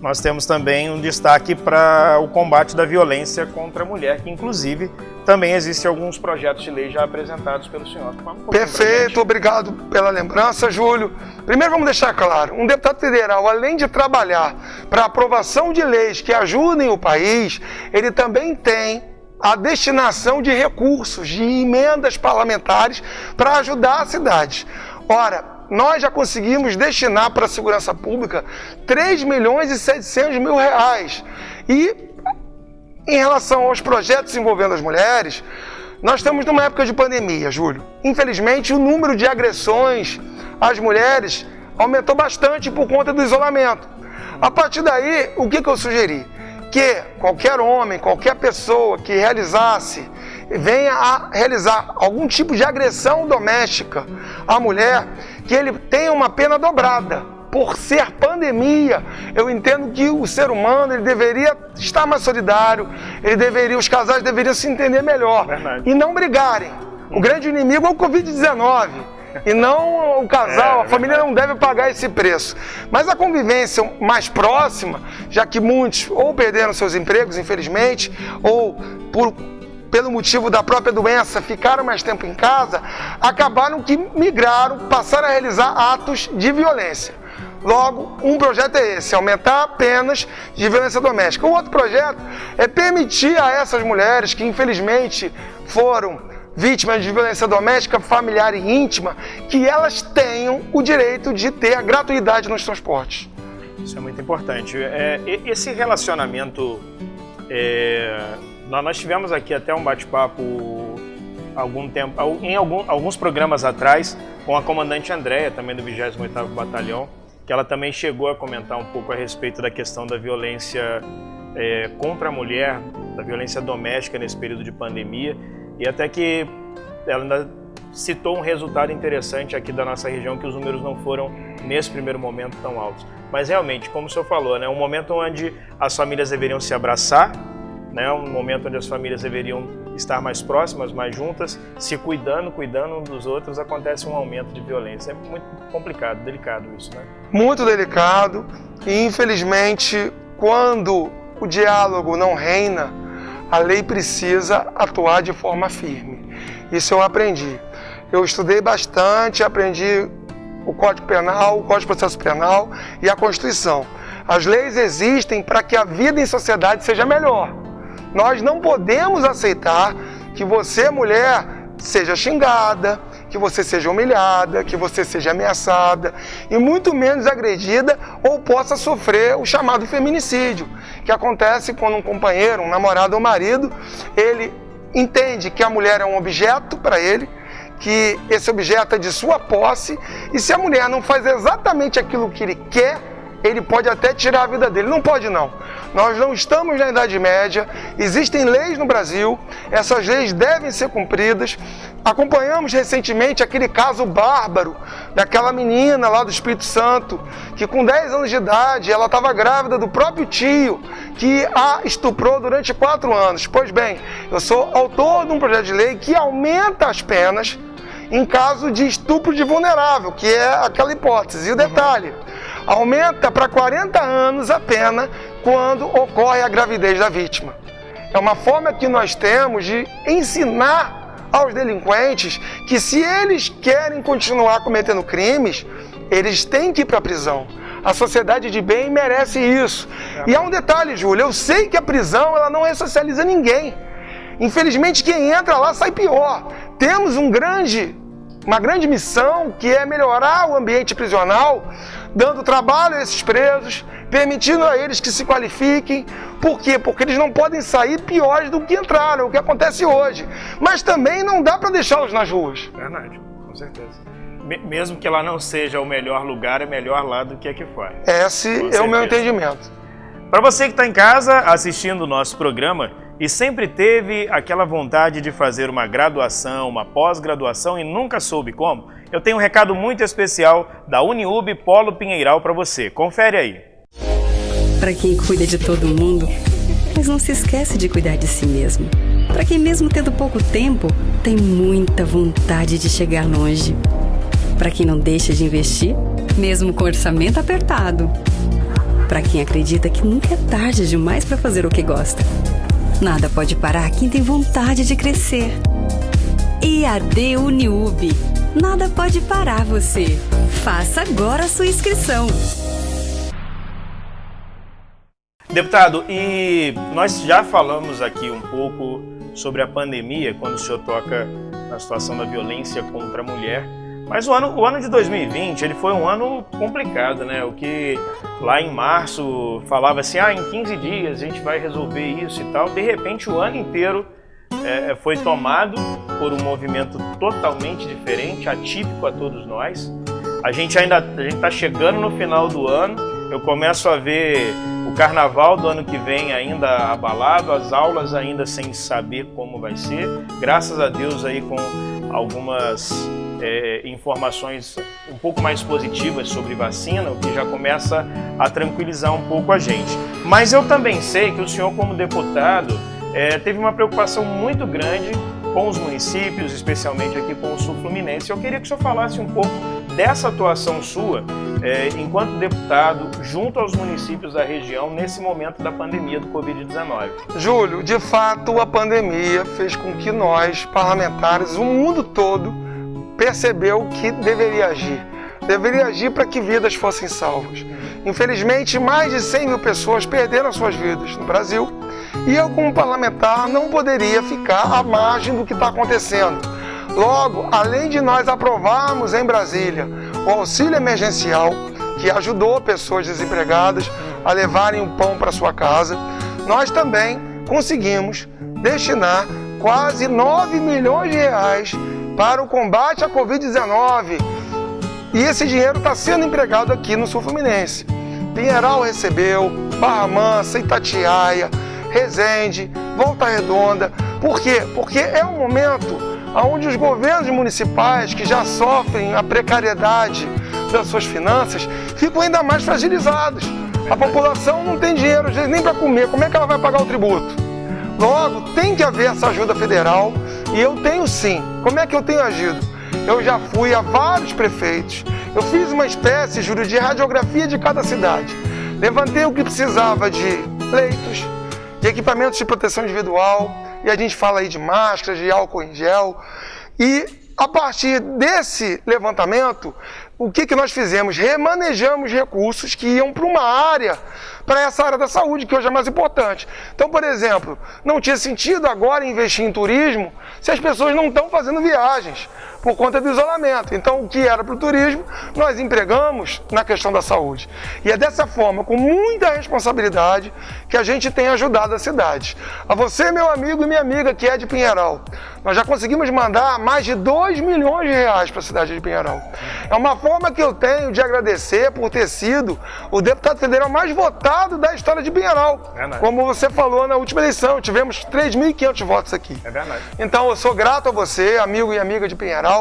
[SPEAKER 5] nós temos também um destaque para o combate da violência contra a mulher, que inclusive também existem alguns projetos de lei já apresentados pelo senhor.
[SPEAKER 6] Perfeito, obrigado pela lembrança, Júlio. Primeiro vamos deixar claro, um deputado federal, além de trabalhar para a aprovação de leis que ajudem o país, ele também tem a destinação de recursos, de emendas parlamentares para ajudar a cidade. Ora, nós já conseguimos destinar para a segurança pública 3.700.000 reais. E em relação aos projetos envolvendo as mulheres, nós estamos numa época de pandemia, Júlio. Infelizmente, o número de agressões às mulheres aumentou bastante por conta do isolamento. A partir daí, o que eu sugeri? Que qualquer homem, qualquer pessoa que venha a realizar algum tipo de agressão doméstica à mulher, que ele tenha uma pena dobrada. Por ser pandemia, eu entendo que o ser humano ele deveria estar mais solidário, os casais deveriam se entender melhor. Verdade. E não brigarem. O grande inimigo é o Covid-19. E não o casal, a família não deve pagar esse preço. Mas a convivência mais próxima, já que muitos ou perderam seus empregos, infelizmente, ou pelo motivo da própria doença ficaram mais tempo em casa, acabaram que migraram, passaram a realizar atos de violência. Logo, um projeto é esse, aumentar penas de violência doméstica. O outro projeto é permitir a essas mulheres que infelizmente foram vítimas de violência doméstica, familiar e íntima, que elas tenham o direito de ter a gratuidade nos transportes.
[SPEAKER 5] Isso é muito importante. Esse relacionamento, nós tivemos aqui até um bate-papo alguns programas atrás com a comandante Andréia, também do 28º Batalhão, que ela também chegou a comentar um pouco a respeito da questão da violência contra a mulher, da violência doméstica nesse período de pandemia. E até que ela ainda citou um resultado interessante aqui da nossa região, que os números não foram, nesse primeiro momento, tão altos. Mas realmente, como o senhor falou, né, um momento onde as famílias deveriam se abraçar, né, um momento onde as famílias deveriam estar mais próximas, mais juntas, se cuidando um dos outros, acontece um aumento de violência. É muito complicado, delicado isso, né? Muito delicado e, infelizmente, quando o diálogo não reina,
[SPEAKER 6] a lei precisa atuar de forma firme. Isso eu aprendi. Eu estudei bastante, aprendi o Código Penal, o Código de Processo Penal e a Constituição. As leis existem para que a vida em sociedade seja melhor. Nós não podemos aceitar que você, mulher, seja xingada, que você seja humilhada, que você seja ameaçada e muito menos agredida ou possa sofrer o chamado feminicídio, que acontece quando um companheiro, um namorado ou marido, ele entende que a mulher é um objeto para ele, que esse objeto é de sua posse e se a mulher não faz exatamente aquilo que ele quer, ele pode até tirar a vida dele. Não pode não. Nós não estamos na Idade Média, existem leis no Brasil, essas leis devem ser cumpridas. Acompanhamos recentemente aquele caso bárbaro daquela menina lá do Espírito Santo, que com 10 anos de idade, ela estava grávida do próprio tio, que a estuprou durante 4 anos. Pois bem, eu sou autor de um projeto de lei que aumenta as penas em caso de estupro de vulnerável, que é aquela hipótese. E o detalhe, aumenta para 40 anos a pena quando ocorre a gravidez da vítima. É uma forma que nós temos de ensinar aos delinquentes que se eles querem continuar cometendo crimes, eles têm que ir para a prisão. A sociedade de bem merece isso. E há um detalhe, Júlio, eu sei que a prisão ela não ressocializa ninguém. Infelizmente, quem entra lá sai pior. Temos uma grande missão, que é melhorar o ambiente prisional, dando trabalho a esses presos, permitindo a eles que se qualifiquem. Por quê? Porque eles não podem sair piores do que entraram, o que acontece hoje. Mas também não dá para deixá-los nas ruas.
[SPEAKER 5] Verdade, com certeza. Mesmo que lá não seja o melhor lugar, é melhor lá do que aqui fora.
[SPEAKER 6] Esse é o meu entendimento.
[SPEAKER 5] Para você que está em casa assistindo o nosso programa e sempre teve aquela vontade de fazer uma graduação, uma pós-graduação e nunca soube como, eu tenho um recado muito especial da Uniub Polo Pinheiral para você. Confere aí.
[SPEAKER 7] Para quem cuida de todo mundo, mas não se esquece de cuidar de si mesmo. Para quem mesmo tendo pouco tempo, tem muita vontade de chegar longe. Para quem não deixa de investir, mesmo com orçamento apertado. Para quem acredita que nunca é tarde demais para fazer o que gosta. Nada pode parar quem tem vontade de crescer. EAD Uniub. Nada pode parar você. Faça agora a sua inscrição.
[SPEAKER 5] Deputado, e nós já falamos aqui um pouco sobre a pandemia, quando o senhor toca na situação da violência contra a mulher. Mas o ano de 2020 ele foi um ano complicado, né? O que lá em março falava assim, em 15 dias a gente vai resolver isso e tal. De repente o ano inteiro foi tomado por um movimento totalmente diferente, atípico a todos nós. A gente está chegando no final do ano, eu começo a ver o carnaval do ano que vem ainda abalado, as aulas ainda sem saber como vai ser. Graças a Deus aí com algumas informações um pouco mais positivas sobre vacina, o que já começa a tranquilizar um pouco a gente. Mas eu também sei que o senhor, como deputado, teve uma preocupação muito grande com os municípios, especialmente aqui com o Sul Fluminense. Eu queria que o senhor falasse um pouco dessa atuação sua, enquanto deputado, junto aos municípios da região, nesse momento da pandemia do Covid-19.
[SPEAKER 6] Júlio, de fato, a pandemia fez com que nós, parlamentares, o mundo todo, percebeu que deveria agir. Deveria agir para que vidas fossem salvas. Infelizmente, mais de 100 mil pessoas perderam suas vidas no Brasil e eu, como parlamentar, não poderia ficar à margem do que está acontecendo. Logo, além de nós aprovarmos em Brasília o auxílio emergencial, que ajudou pessoas desempregadas a levarem o pão para sua casa, nós também conseguimos destinar quase 9 milhões de reais para o combate à Covid-19. E esse dinheiro está sendo empregado aqui no Sul Fluminense. Pinheiral recebeu, Barra Mansa, Itatiaia, Resende, Volta Redonda. Por quê? Porque é um momento onde os governos municipais, que já sofrem a precariedade das suas finanças, ficam ainda mais fragilizados. A população não tem dinheiro às vezes, nem para comer. Como é que ela vai pagar o tributo? Logo, tem que haver essa ajuda federal e eu tenho sim. Como é que eu tenho agido? Eu já fui a vários prefeitos, eu fiz uma espécie, Júlio, de radiografia de cada cidade. Levantei o que precisava de leitos, de equipamentos de proteção individual, e a gente fala aí de máscaras, de álcool em gel. E a partir desse levantamento, o que nós fizemos? Remanejamos recursos que iam para uma área, para essa área da saúde, que hoje é mais importante. Então, por exemplo, não tinha sentido agora investir em turismo se as pessoas não estão fazendo viagens por conta do isolamento. Então, o que era para o turismo, nós empregamos na questão da saúde. E é dessa forma, com muita responsabilidade, que a gente tem ajudado a cidade. A você, meu amigo e minha amiga, que é de Pinheiral, nós já conseguimos mandar mais de 2 milhões de reais para a cidade de Pinheiral. É uma forma que eu tenho de agradecer por ter sido o deputado federal mais votado da história de Pinheiral.
[SPEAKER 5] Verdade.
[SPEAKER 6] Como você falou na última eleição, tivemos 3.500 votos aqui.
[SPEAKER 5] É verdade.
[SPEAKER 6] Então eu sou grato a você, amigo e amiga de Pinheiral,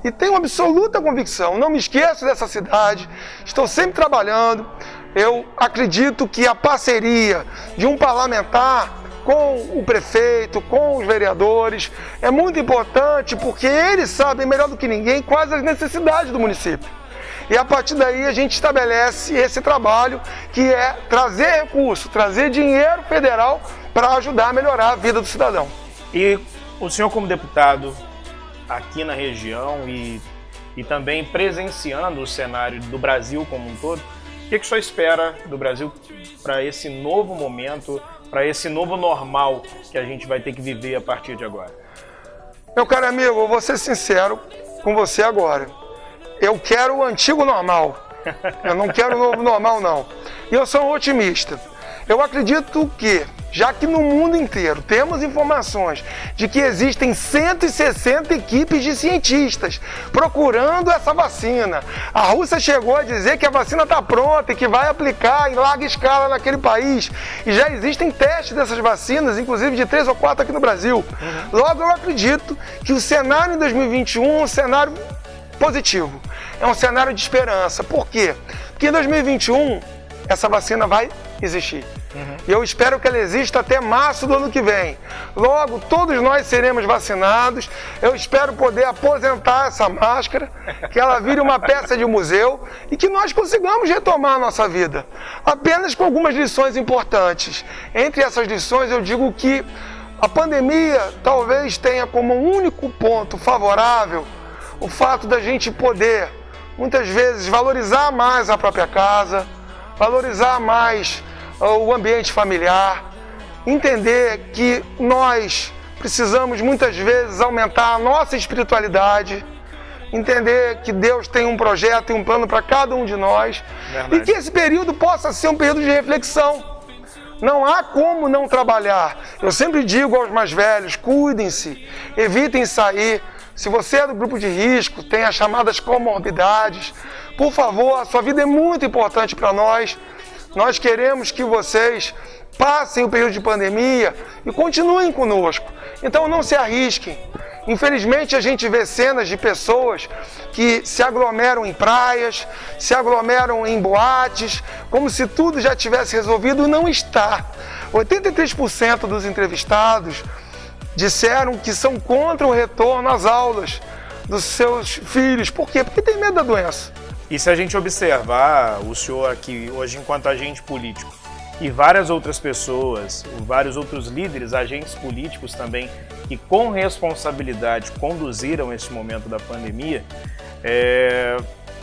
[SPEAKER 6] e tenho absoluta convicção, não me esqueço dessa cidade, estou sempre trabalhando. Eu acredito que a parceria de um parlamentar com o prefeito, com os vereadores, é muito importante porque eles sabem melhor do que ninguém quais as necessidades do município. E a partir daí a gente estabelece esse trabalho que é trazer recurso, trazer dinheiro federal para ajudar a melhorar a vida do cidadão.
[SPEAKER 5] E o senhor, como deputado aqui na região e também presenciando o cenário do Brasil como um todo, que o senhor espera do Brasil para esse novo momento, para esse novo normal que a gente vai ter que viver a partir de agora?
[SPEAKER 6] Meu caro amigo, eu vou ser sincero com você agora. Eu quero o antigo normal. Eu não quero o novo normal, não. E eu sou um otimista. Eu acredito que, já que no mundo inteiro temos informações de que existem 160 equipes de cientistas procurando essa vacina. A Rússia chegou a dizer que a vacina está pronta e que vai aplicar em larga escala naquele país. E já existem testes dessas vacinas, inclusive de 3 ou 4 aqui no Brasil. Logo, eu acredito que o cenário em 2021 é um cenário positivo. É um cenário de esperança. Por quê? Porque em 2021 essa vacina vai existir. E eu espero que ela exista até março do ano que vem. Logo, todos nós seremos vacinados. Eu espero poder aposentar essa máscara, que ela vire uma peça de museu e que nós consigamos retomar a nossa vida. Apenas com algumas lições importantes. Entre essas lições, eu digo que a pandemia talvez tenha como único ponto favorável o fato da gente poder, muitas vezes, valorizar mais a própria casa, valorizar mais o ambiente familiar, entender que nós precisamos muitas vezes aumentar a nossa espiritualidade, entender que Deus tem um projeto e um plano para cada um de nós. Verdade. E que esse período possa ser um período de reflexão. Não há como não trabalhar. Eu sempre digo aos mais velhos, cuidem-se, evitem sair. Se você é do grupo de risco, tem as chamadas comorbidades, por favor, a sua vida é muito importante para nós. Nós queremos que vocês passem o período de pandemia e continuem conosco. Então não se arrisquem. Infelizmente a gente vê cenas de pessoas que se aglomeram em praias, se aglomeram em boates, como se tudo já tivesse resolvido e não está. 83% dos entrevistados disseram que são contra o retorno às aulas dos seus filhos. Por quê? Porque tem medo da doença.
[SPEAKER 5] E se a gente observar, o senhor aqui hoje enquanto agente político e várias outras pessoas, vários outros líderes, agentes políticos também, que com responsabilidade conduziram esse momento da pandemia,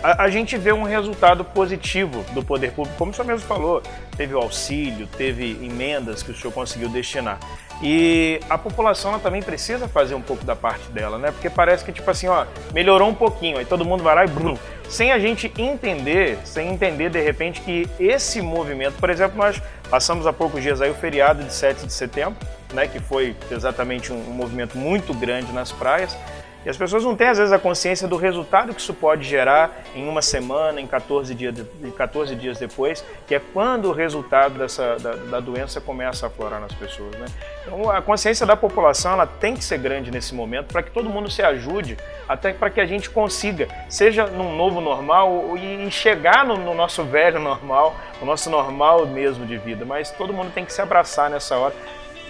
[SPEAKER 5] a gente vê um resultado positivo do poder público, como o senhor mesmo falou, teve o auxílio, teve emendas que o senhor conseguiu destinar. E a população ela também precisa fazer um pouco da parte dela, né? Porque parece que, tipo assim, ó, melhorou um pouquinho, aí todo mundo vai lá e brum, sem a gente entender, de repente que esse movimento, por exemplo, nós passamos há poucos dias aí o feriado de 7 de setembro, né? Que foi exatamente um movimento muito grande nas praias. E as pessoas não têm, às vezes, a consciência do resultado que isso pode gerar em uma semana, em 14 dias depois, que é quando o resultado da doença começa a aflorar nas pessoas, né? Então, a consciência da população ela tem que ser grande nesse momento para que todo mundo se ajude, até para que a gente consiga, seja num novo normal e chegar no nosso velho normal, o nosso normal mesmo de vida. Mas todo mundo tem que se abraçar nessa hora.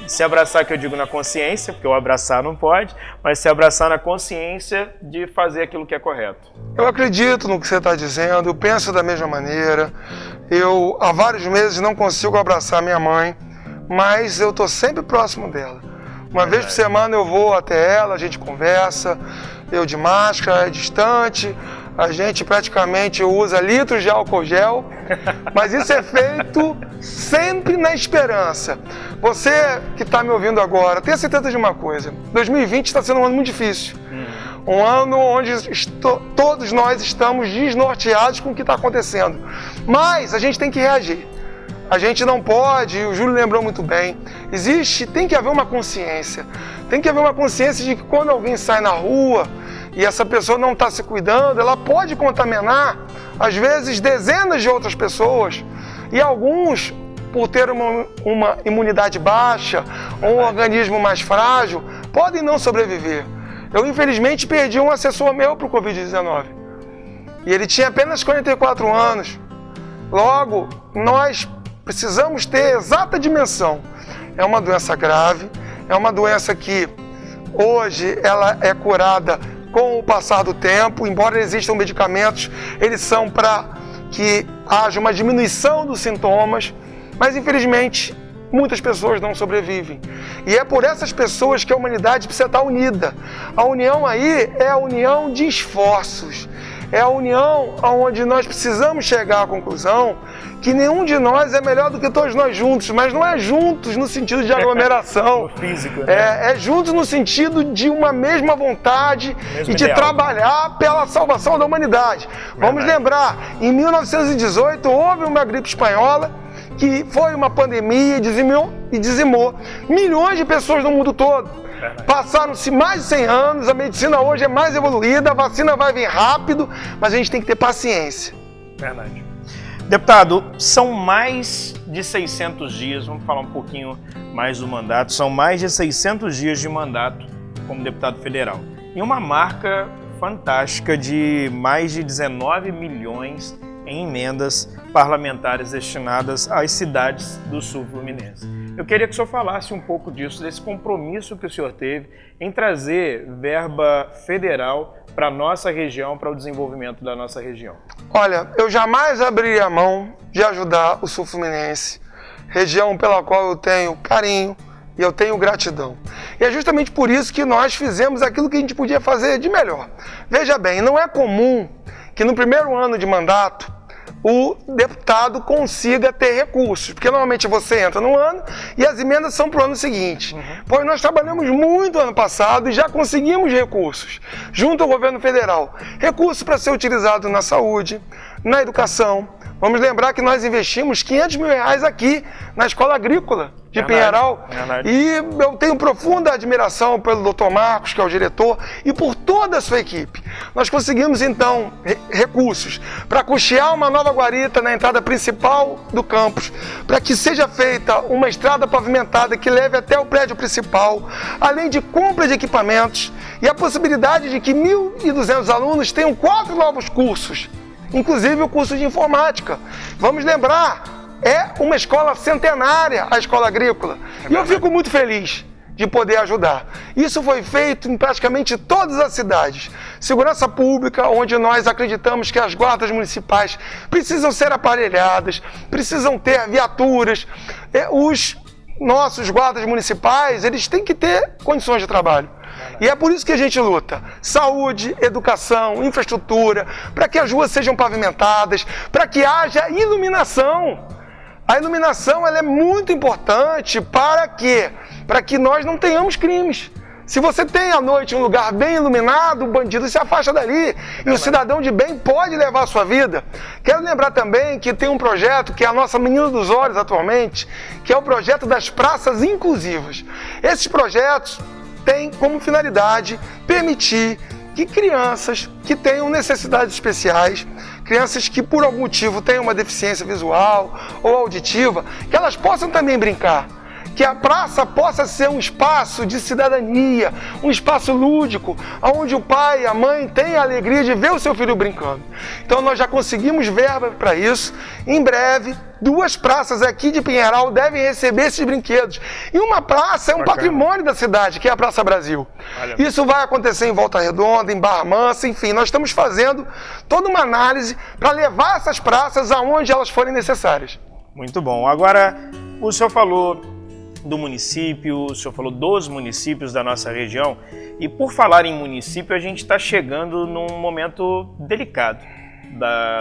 [SPEAKER 5] Se abraçar, que eu digo na consciência, porque o abraçar não pode, mas se abraçar na consciência de fazer aquilo que é correto.
[SPEAKER 6] Eu acredito no que você está dizendo, eu penso da mesma maneira. Eu, há vários meses, não consigo abraçar minha mãe, mas eu estou sempre próximo dela. Uma vez por semana eu vou até ela, a gente conversa, eu de máscara, distante, a gente praticamente usa litros de álcool gel, mas isso é feito sempre na esperança. Você que está me ouvindo agora, tenha certeza de uma coisa, 2020 está sendo um ano muito difícil. Um ano onde todos nós estamos desnorteados com o que está acontecendo. Mas a gente tem que reagir. A gente não pode, o Júlio lembrou muito bem, tem que haver uma consciência. Tem que haver uma consciência de que quando alguém sai na rua e essa pessoa não está se cuidando, ela pode contaminar, às vezes, dezenas de outras pessoas. E alguns, por ter uma imunidade baixa, ou um organismo mais frágil, podem não sobreviver. Eu, infelizmente, perdi um assessor meu para o Covid-19. E ele tinha apenas 44 anos. Logo, nós precisamos ter exata dimensão. É uma doença grave, é uma doença que hoje ela é curada com o passar do tempo, embora existam medicamentos, eles são para que haja uma diminuição dos sintomas, mas infelizmente muitas pessoas não sobrevivem. E é por essas pessoas que a humanidade precisa estar unida. A união aí é a união de esforços, É a união onde nós precisamos chegar à conclusão que nenhum de nós é melhor do que todos nós juntos, mas não é juntos no sentido de aglomeração.
[SPEAKER 5] Físico, né?
[SPEAKER 6] É juntos no sentido de uma mesma vontade e de
[SPEAKER 5] ideal.
[SPEAKER 6] trabalhar pela salvação da humanidade. Vamos lembrar, em 1918 houve uma gripe espanhola, que foi uma pandemia e dizimou milhões de pessoas no mundo todo. Passaram-se mais de 100 anos, a medicina hoje é mais evoluída, a vacina vai vir rápido, mas a gente tem que ter paciência.
[SPEAKER 5] Verdade. Deputado, são mais de 600 dias, vamos falar um pouquinho mais do mandato, são mais de 600 dias de mandato como deputado federal. E uma marca fantástica de mais de 19 milhões em emendas parlamentares destinadas às cidades do sul fluminense. Eu queria que o senhor falasse um pouco disso, desse compromisso que o senhor teve em trazer verba federal para a nossa região, para o desenvolvimento da nossa região.
[SPEAKER 6] Olha, eu jamais abriria a mão de ajudar o sul fluminense, região pela qual eu tenho carinho e eu tenho gratidão. E é justamente por isso que nós fizemos aquilo que a gente podia fazer de melhor. Veja bem, não é comum que no primeiro ano de mandato o deputado consiga ter recursos, porque normalmente você entra no ano e as emendas são para o ano seguinte. Pois nós trabalhamos muito ano passado e já conseguimos recursos, junto ao governo federal. Recursos para ser utilizado na saúde, na educação. Vamos lembrar que nós investimos R$500 mil aqui na Escola Agrícola de Pinheiral. E eu tenho profunda admiração pelo Dr. Marcos, que é o diretor, e por toda a sua equipe. Nós conseguimos, então, recursos para custear uma nova guarita na entrada principal do campus, para que seja feita uma estrada pavimentada que leve até o prédio principal, além de compra de equipamentos e a possibilidade de que 1.200 alunos tenham 4 novos cursos, inclusive o curso de informática. Vamos lembrar, é uma escola centenária, a Escola Agrícola. E eu fico muito feliz de poder ajudar. Isso foi feito em praticamente todas as cidades. Segurança pública, onde nós acreditamos que as guardas municipais precisam ser aparelhadas, precisam ter viaturas. Os nossos guardas municipais, eles têm que ter condições de trabalho. E é por isso que a gente luta. Saúde, educação, infraestrutura, para que as ruas sejam pavimentadas, para que haja iluminação. A iluminação ela é muito importante para quê? Para que nós não tenhamos crimes. Se você tem à noite um lugar bem iluminado, o bandido se afasta dali e o cidadão de bem pode levar a sua vida. Quero lembrar também que tem um projeto que é a nossa Menina dos Olhos atualmente, que é o projeto das praças inclusivas. Esses projetos têm como finalidade permitir que crianças que tenham necessidades especiais, crianças que por algum motivo tenham uma deficiência visual ou auditiva, que elas possam também brincar. Que a praça possa ser um espaço de cidadania, um espaço lúdico, onde o pai e a mãe têm a alegria de ver o seu filho brincando. Então nós já conseguimos verba para isso. Em breve, 2 praças aqui de Pinheiral devem receber esses brinquedos. E uma praça é um patrimônio da cidade, que é a Praça Brasil. Isso vai acontecer em Volta Redonda, em Barra Mansa, enfim. Nós estamos fazendo toda uma análise para levar essas praças aonde elas forem necessárias.
[SPEAKER 5] Muito bom. Agora, o senhor falou do município, o senhor falou dos municípios da nossa região, e por falar em município, a gente está chegando num momento delicado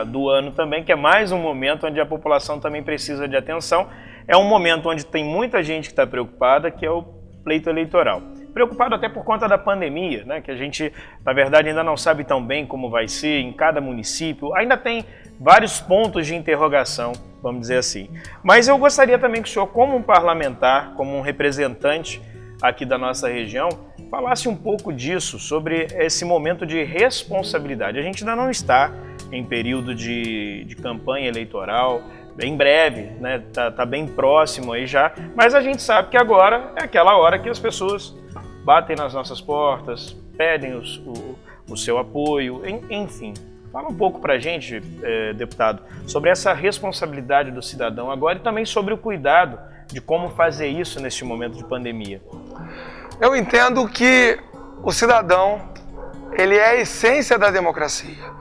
[SPEAKER 5] do ano também, que é mais um momento onde a população também precisa de atenção. É um momento onde tem muita gente que está preocupada, que é o pleito eleitoral. Preocupado até por conta da pandemia, né? Que a gente, na verdade, ainda não sabe tão bem como vai ser em cada município. Ainda tem vários pontos de interrogação, vamos dizer assim. Mas eu gostaria também que o senhor, como um parlamentar, como um representante aqui da nossa região, falasse um pouco disso, sobre esse momento de responsabilidade. A gente ainda não está em período de campanha eleitoral, em breve, né? Tá bem próximo aí já, mas a gente sabe que agora é aquela hora que as pessoas batem nas nossas portas, pedem o seu apoio, enfim. Fala um pouco para a gente, deputado, sobre essa responsabilidade do cidadão agora e também sobre o cuidado de como fazer isso neste momento de pandemia.
[SPEAKER 6] Eu entendo que o cidadão, ele é a essência da democracia.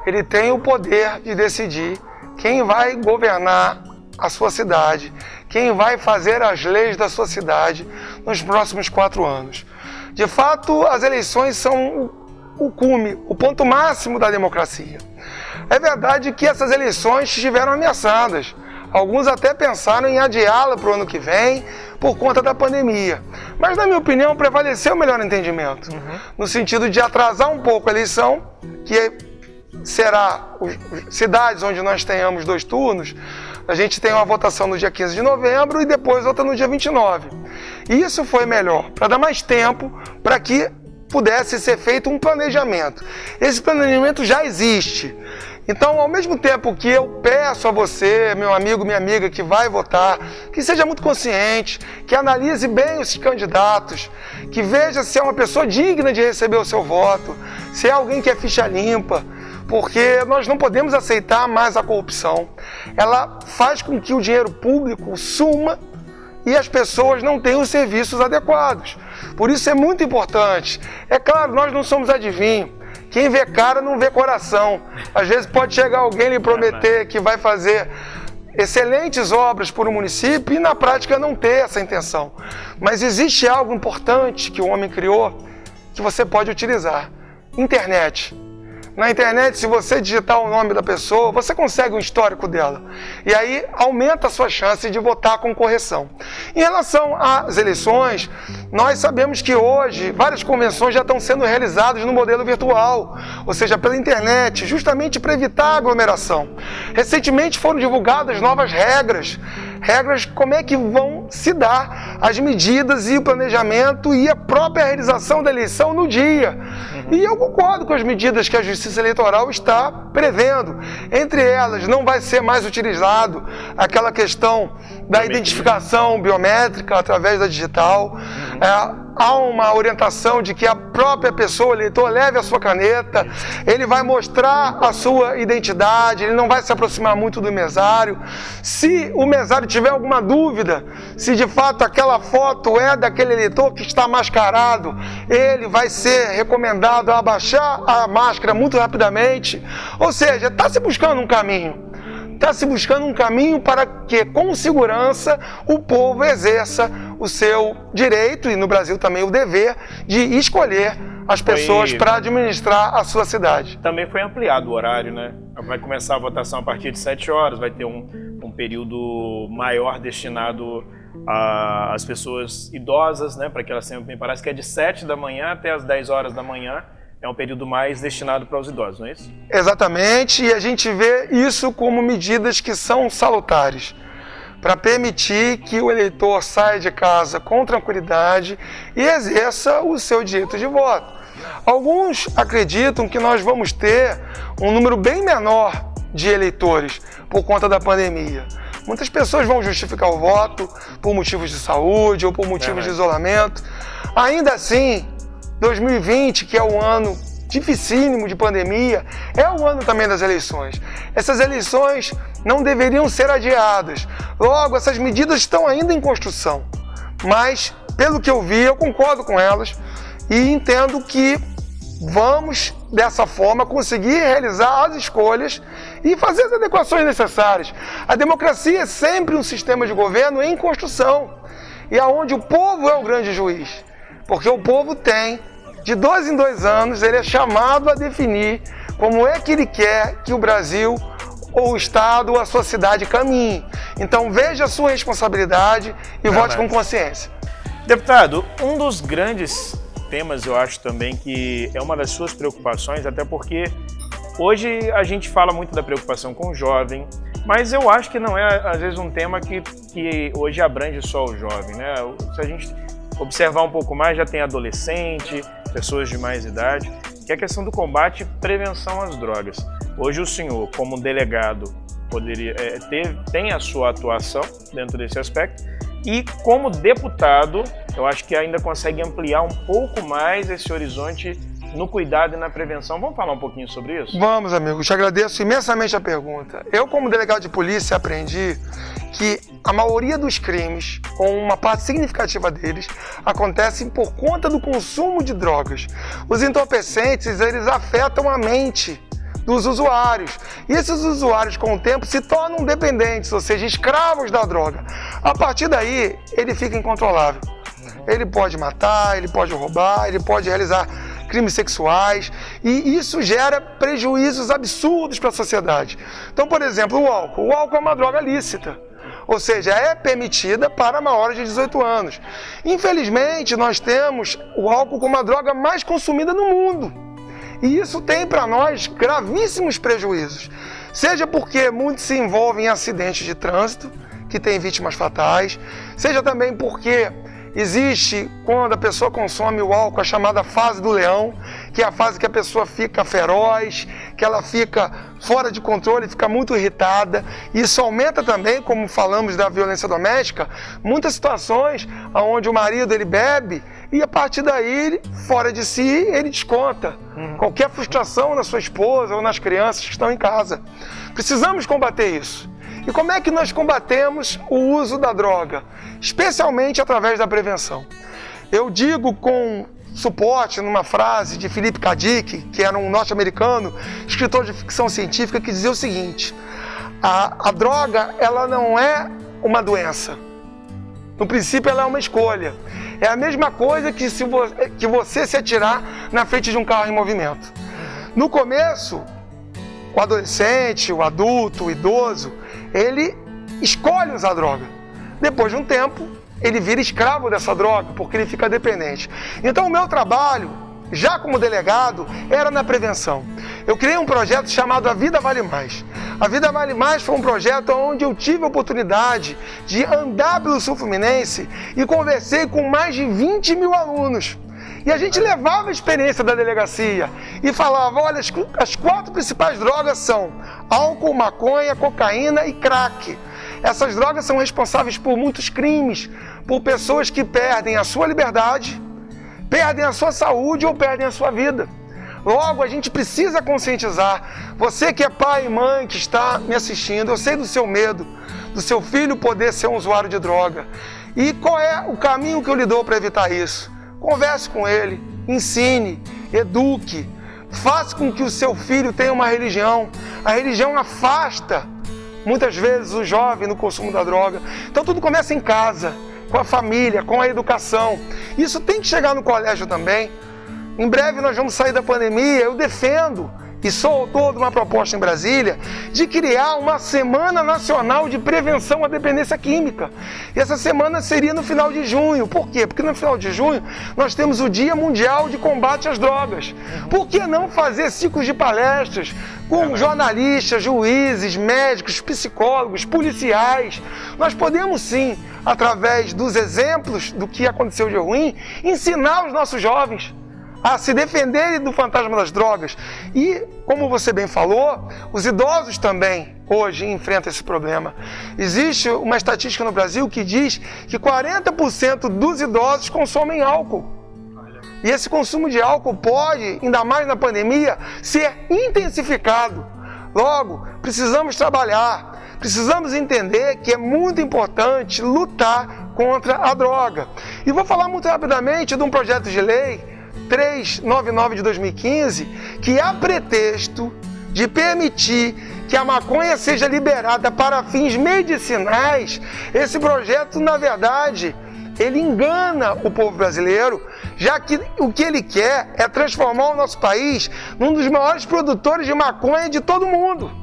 [SPEAKER 6] Ele tem o poder de decidir quem vai governar a sua cidade, quem vai fazer as leis da sua cidade nos próximos 4 anos. De fato, as eleições são o cume, o ponto máximo da democracia. É verdade que essas eleições estiveram ameaçadas. Alguns até pensaram em adiá-la para o ano que vem por conta da pandemia. Mas, na minha opinião, prevaleceu o melhor entendimento. No sentido de atrasar um pouco a eleição, que será cidades onde nós tenhamos 2 turnos. A gente tem uma votação no dia 15 de novembro e depois outra no dia 29. E isso foi melhor, para dar mais tempo para que pudesse ser feito um planejamento. Esse planejamento já existe. Então, ao mesmo tempo que eu peço a você, meu amigo, minha amiga, que vai votar, que seja muito consciente, que analise bem os candidatos, que veja se é uma pessoa digna de receber o seu voto, se é alguém que é ficha limpa, porque nós não podemos aceitar mais a corrupção. Ela faz com que o dinheiro público suma e as pessoas não tenham os serviços adequados. Por isso é muito importante. É claro, nós não somos adivinhos. Quem vê cara não vê coração. Às vezes pode chegar alguém e lhe prometer que vai fazer excelentes obras por um município e na prática não ter essa intenção. Mas existe algo importante que o homem criou que você pode utilizar. Internet. Na internet, se você digitar o nome da pessoa, você consegue um histórico dela. E aí aumenta a sua chance de votar com correção. Em relação às eleições, nós sabemos que hoje várias convenções já estão sendo realizadas no modelo virtual, ou seja, pela internet, justamente para evitar a aglomeração. Recentemente foram divulgadas novas regras como é que vão se dar as medidas e o planejamento e a própria realização da eleição no dia. E eu concordo com as medidas que a Justiça Eleitoral está prevendo. Entre elas, não vai ser mais utilizado aquela questão da identificação biométrica através da digital. Há uma orientação de que a própria pessoa, o eleitor, leve a sua caneta, ele vai mostrar a sua identidade, ele não vai se aproximar muito do mesário. Se o mesário tiver alguma dúvida, se de fato aquela foto é daquele eleitor que está mascarado, ele vai ser recomendado a abaixar a máscara muito rapidamente. Ou seja, está se buscando um caminho. Está se buscando um caminho para que, com segurança, o povo exerça o seu direito, e no Brasil também o dever, de escolher as pessoas para administrar a sua cidade.
[SPEAKER 5] Também foi ampliado o horário, né? Vai começar a votação a partir de 7 horas, vai ter um período maior destinado às pessoas idosas, né? Para que elas sempre, me parece que é de 7 da manhã até as 10 horas da manhã. É um período mais destinado para os idosos, não é isso?
[SPEAKER 6] Exatamente, e a gente vê isso como medidas que são salutares, para permitir que o eleitor saia de casa com tranquilidade e exerça o seu direito de voto. Alguns acreditam que nós vamos ter um número bem menor de eleitores por conta da pandemia. Muitas pessoas vão justificar o voto por motivos de saúde ou por motivos de isolamento. Ainda assim, 2020, que é um ano dificílimo de pandemia, é o ano também das eleições. Essas eleições não deveriam ser adiadas. Logo, essas medidas estão ainda em construção. Mas, pelo que eu vi, eu concordo com elas e entendo que vamos, dessa forma, conseguir realizar as escolhas e fazer as adequações necessárias. A democracia é sempre um sistema de governo em construção e aonde o povo é o grande juiz. Porque o povo tem, de 2 em 2 anos, ele é chamado a definir como é que ele quer que o Brasil, ou o Estado, ou a sua cidade caminhe. Então veja a sua responsabilidade e vote com consciência.
[SPEAKER 5] Deputado, um dos grandes temas, eu acho também que é uma das suas preocupações, até porque hoje a gente fala muito da preocupação com o jovem, mas eu acho que não é, às vezes, um tema que hoje abrange só o jovem, né? Se a gente observar um pouco mais, já tem adolescente, pessoas de mais idade, que é a questão do combate e prevenção às drogas. Hoje o senhor, como delegado, poderia tem a sua atuação dentro desse aspecto e como deputado, eu acho que ainda consegue ampliar um pouco mais esse horizonte no cuidado e na prevenção. Vamos falar um pouquinho sobre isso?
[SPEAKER 6] Vamos, amigo. Te agradeço imensamente a pergunta. Eu, como delegado de polícia, aprendi que a maioria dos crimes, ou uma parte significativa deles, acontecem por conta do consumo de drogas. Os entorpecentes, eles afetam a mente dos usuários. E esses usuários, com o tempo, se tornam dependentes, ou seja, escravos da droga. A partir daí, ele fica incontrolável. Ele pode matar, ele pode roubar, ele pode realizar crimes sexuais, e isso gera prejuízos absurdos para a sociedade. Então, por exemplo, o álcool é uma droga lícita, ou seja, é permitida para maiores de 18 anos. Infelizmente, nós temos o álcool como a droga mais consumida no mundo, e isso tem para nós gravíssimos prejuízos, seja porque muitos se envolvem em acidentes de trânsito, que tem vítimas fatais, seja também porque existe, quando a pessoa consome o álcool, a chamada fase do leão, que é a fase que a pessoa fica feroz, que ela fica fora de controle, fica muito irritada. Isso aumenta também, como falamos da violência doméstica, muitas situações onde o marido ele bebe e a partir daí, fora de si, ele desconta qualquer frustração na sua esposa ou nas crianças que estão em casa. Precisamos combater isso. E como é que nós combatemos o uso da droga? Especialmente através da prevenção. Eu digo com suporte numa frase de Philip K. Dick, que era um norte-americano, escritor de ficção científica, que dizia o seguinte: a droga ela não é uma doença. No princípio, ela é uma escolha. É a mesma coisa que que você se atirar na frente de um carro em movimento. No começo, o adolescente, o adulto, o idoso, ele escolhe usar droga. Depois de um tempo, ele vira escravo dessa droga, porque ele fica dependente. Então, o meu trabalho, já como delegado, era na prevenção. Eu criei um projeto chamado A Vida Vale Mais. A Vida Vale Mais foi um projeto onde eu tive a oportunidade de andar pelo Sul Fluminense e conversei com mais de 20 mil alunos. E a gente levava a experiência da delegacia e falava, olha, as 4 principais drogas são álcool, maconha, cocaína e crack. Essas drogas são responsáveis por muitos crimes, por pessoas que perdem a sua liberdade, perdem a sua saúde ou perdem a sua vida. Logo, a gente precisa conscientizar. Você que é pai e mãe que está me assistindo, eu sei do seu medo, do seu filho poder ser um usuário de droga. E qual é o caminho que eu lhe dou para evitar isso? Converse com ele, ensine, eduque, faça com que o seu filho tenha uma religião. A religião afasta, muitas vezes, o jovem no consumo da droga. Então tudo começa em casa, com a família, com a educação. Isso tem que chegar no colégio também. Em breve nós vamos sair da pandemia. Eu defendo e sou autor de uma proposta em Brasília de criar uma Semana Nacional de Prevenção à Dependência Química. E essa semana seria no final de junho. Por quê? Porque no final de junho nós temos o Dia Mundial de Combate às Drogas. Por que não fazer ciclos de palestras com jornalistas, juízes, médicos, psicólogos, policiais? Nós podemos sim, através dos exemplos do que aconteceu de ruim, ensinar os nossos jovens a se defenderem do fantasma das drogas. E, como você bem falou, os idosos também hoje enfrentam esse problema. Existe uma estatística no Brasil que diz que 40% dos idosos consomem álcool. E esse consumo de álcool pode, ainda mais na pandemia, ser intensificado. Logo, precisamos trabalhar, precisamos entender que é muito importante lutar contra a droga. E vou falar muito rapidamente de um projeto de lei 399 de 2015, que a pretexto de permitir que a maconha seja liberada para fins medicinais, esse projeto, na verdade, ele engana o povo brasileiro, já que o que ele quer é transformar o nosso país num dos maiores produtores de maconha de todo mundo.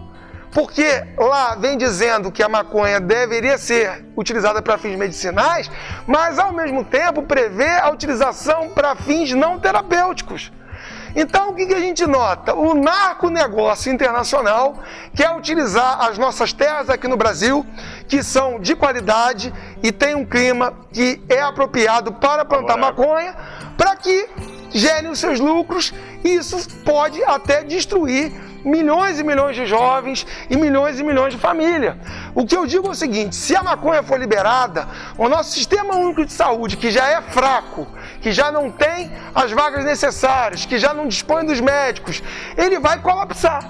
[SPEAKER 6] Porque lá vem dizendo que a maconha deveria ser utilizada para fins medicinais, mas ao mesmo tempo prevê a utilização para fins não terapêuticos. Então o que a gente nota? O narconegócio internacional quer utilizar as nossas terras aqui no Brasil, que são de qualidade e tem um clima que é apropriado para plantar maconha, para que gerem os seus lucros, e isso pode até destruir milhões e milhões de jovens e milhões de famílias. O que eu digo é o seguinte: se a maconha for liberada, o nosso sistema único de saúde, que já é fraco, que já não tem as vagas necessárias, que já não dispõe dos médicos, ele vai colapsar,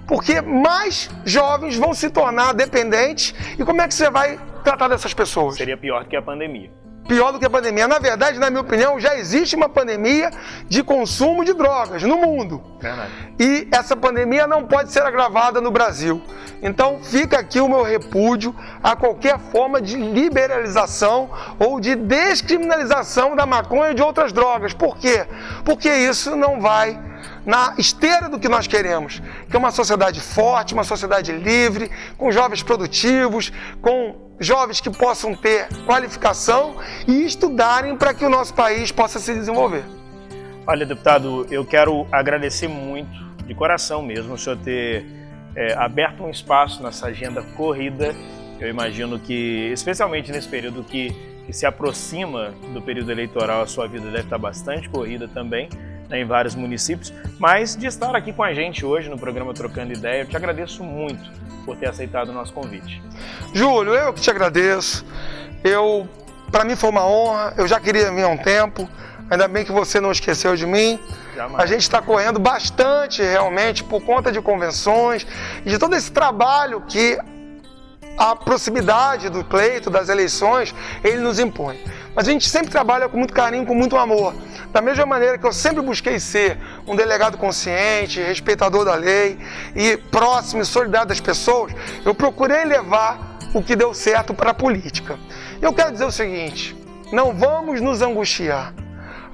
[SPEAKER 6] porque mais jovens vão se tornar dependentes. E como é que você vai tratar dessas pessoas?
[SPEAKER 5] Seria pior do que a pandemia.
[SPEAKER 6] pior do que a pandemia. Na verdade, na minha opinião, já existe uma pandemia de consumo de drogas no mundo.
[SPEAKER 5] Verdade.
[SPEAKER 6] E essa pandemia não pode ser agravada no Brasil. Então, fica aqui o meu repúdio a qualquer forma de liberalização ou de descriminalização da maconha e de outras drogas. Por quê? Porque isso não vai na esteira do que nós queremos, que é uma sociedade forte, uma sociedade livre, com jovens produtivos, com jovens que possam ter qualificação e estudarem para que o nosso país possa se desenvolver.
[SPEAKER 5] Olha, deputado, eu quero agradecer muito, de coração mesmo, o senhor ter aberto um espaço nessa agenda corrida. Eu imagino que, especialmente nesse período que se aproxima do período eleitoral, a sua vida deve estar bastante corrida também, né, em vários municípios, mas de estar aqui com a gente hoje no programa Trocando Ideia, eu te agradeço muito por ter aceitado o nosso convite.
[SPEAKER 6] Júlio, eu que te agradeço. Para mim foi uma honra, eu já queria vir há um tempo, ainda bem que você não esqueceu de mim.
[SPEAKER 5] Jamais.
[SPEAKER 6] A gente está correndo bastante realmente por conta de convenções e de todo esse trabalho que a proximidade do pleito, das eleições, ele nos impõe. Mas a gente sempre trabalha com muito carinho, com muito amor. Da mesma maneira que eu sempre busquei ser um delegado consciente, respeitador da lei e próximo e solidário das pessoas, eu procurei levar o que deu certo para a política. Eu quero dizer o seguinte, não vamos nos angustiar.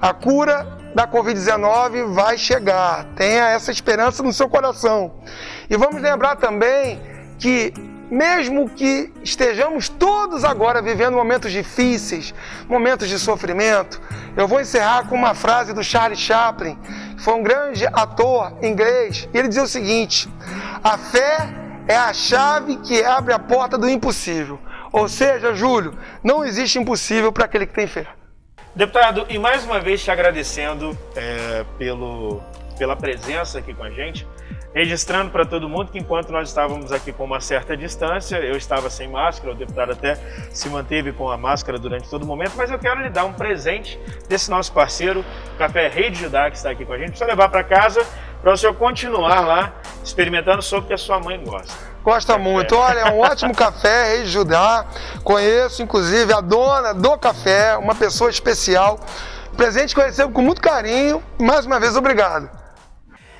[SPEAKER 6] A cura da Covid-19 vai chegar, tenha essa esperança no seu coração. E vamos lembrar também que mesmo que estejamos todos agora vivendo momentos difíceis, momentos de sofrimento, eu vou encerrar com uma frase do Charlie Chaplin, que foi um grande ator inglês, e ele dizia o seguinte: a fé é a chave que abre a porta do impossível. Ou seja, Júlio, não existe impossível para aquele que tem fé.
[SPEAKER 5] Deputado, e mais uma vez te agradecendo pela presença aqui com a gente, registrando para todo mundo que enquanto nós estávamos aqui com uma certa distância, eu estava sem máscara, o deputado até se manteve com a máscara durante todo o momento, mas eu quero lhe dar um presente desse nosso parceiro, o Café Rei de Judá, que está aqui com a gente, para levar para casa, para o senhor continuar lá experimentando sobre o que a sua mãe gosta.
[SPEAKER 6] Gosta muito. Olha, é um ótimo café, Rei de Judá. Conheço, inclusive, a dona do café, uma pessoa especial. Presente que eu recebo com muito carinho. Mais uma vez, obrigado.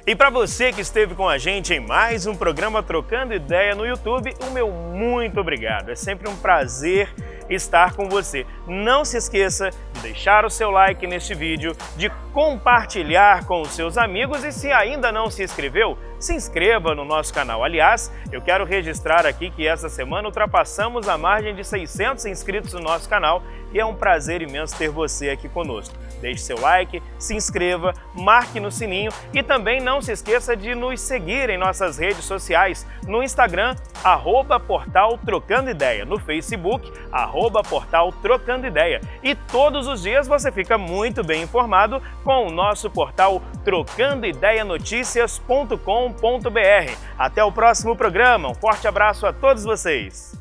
[SPEAKER 5] E para você que esteve com a gente em mais um programa Trocando Ideia no YouTube, o meu muito obrigado. É sempre um prazer estar com você. Não se esqueça de deixar o seu like neste vídeo, de compartilhar com os seus amigos e se ainda não se inscreveu, se inscreva no nosso canal. Aliás, eu quero registrar aqui que essa semana ultrapassamos a margem de 600 inscritos no nosso canal e é um prazer imenso ter você aqui conosco. Deixe seu like, se inscreva, marque no sininho e também não se esqueça de nos seguir em nossas redes sociais, no Instagram, @portal Trocando Ideia, no Facebook, @portal Trocando Ideia. E todos os dias você fica muito bem informado com o nosso portal trocandoideianoticias.com.br. Até o próximo programa, um forte abraço a todos vocês!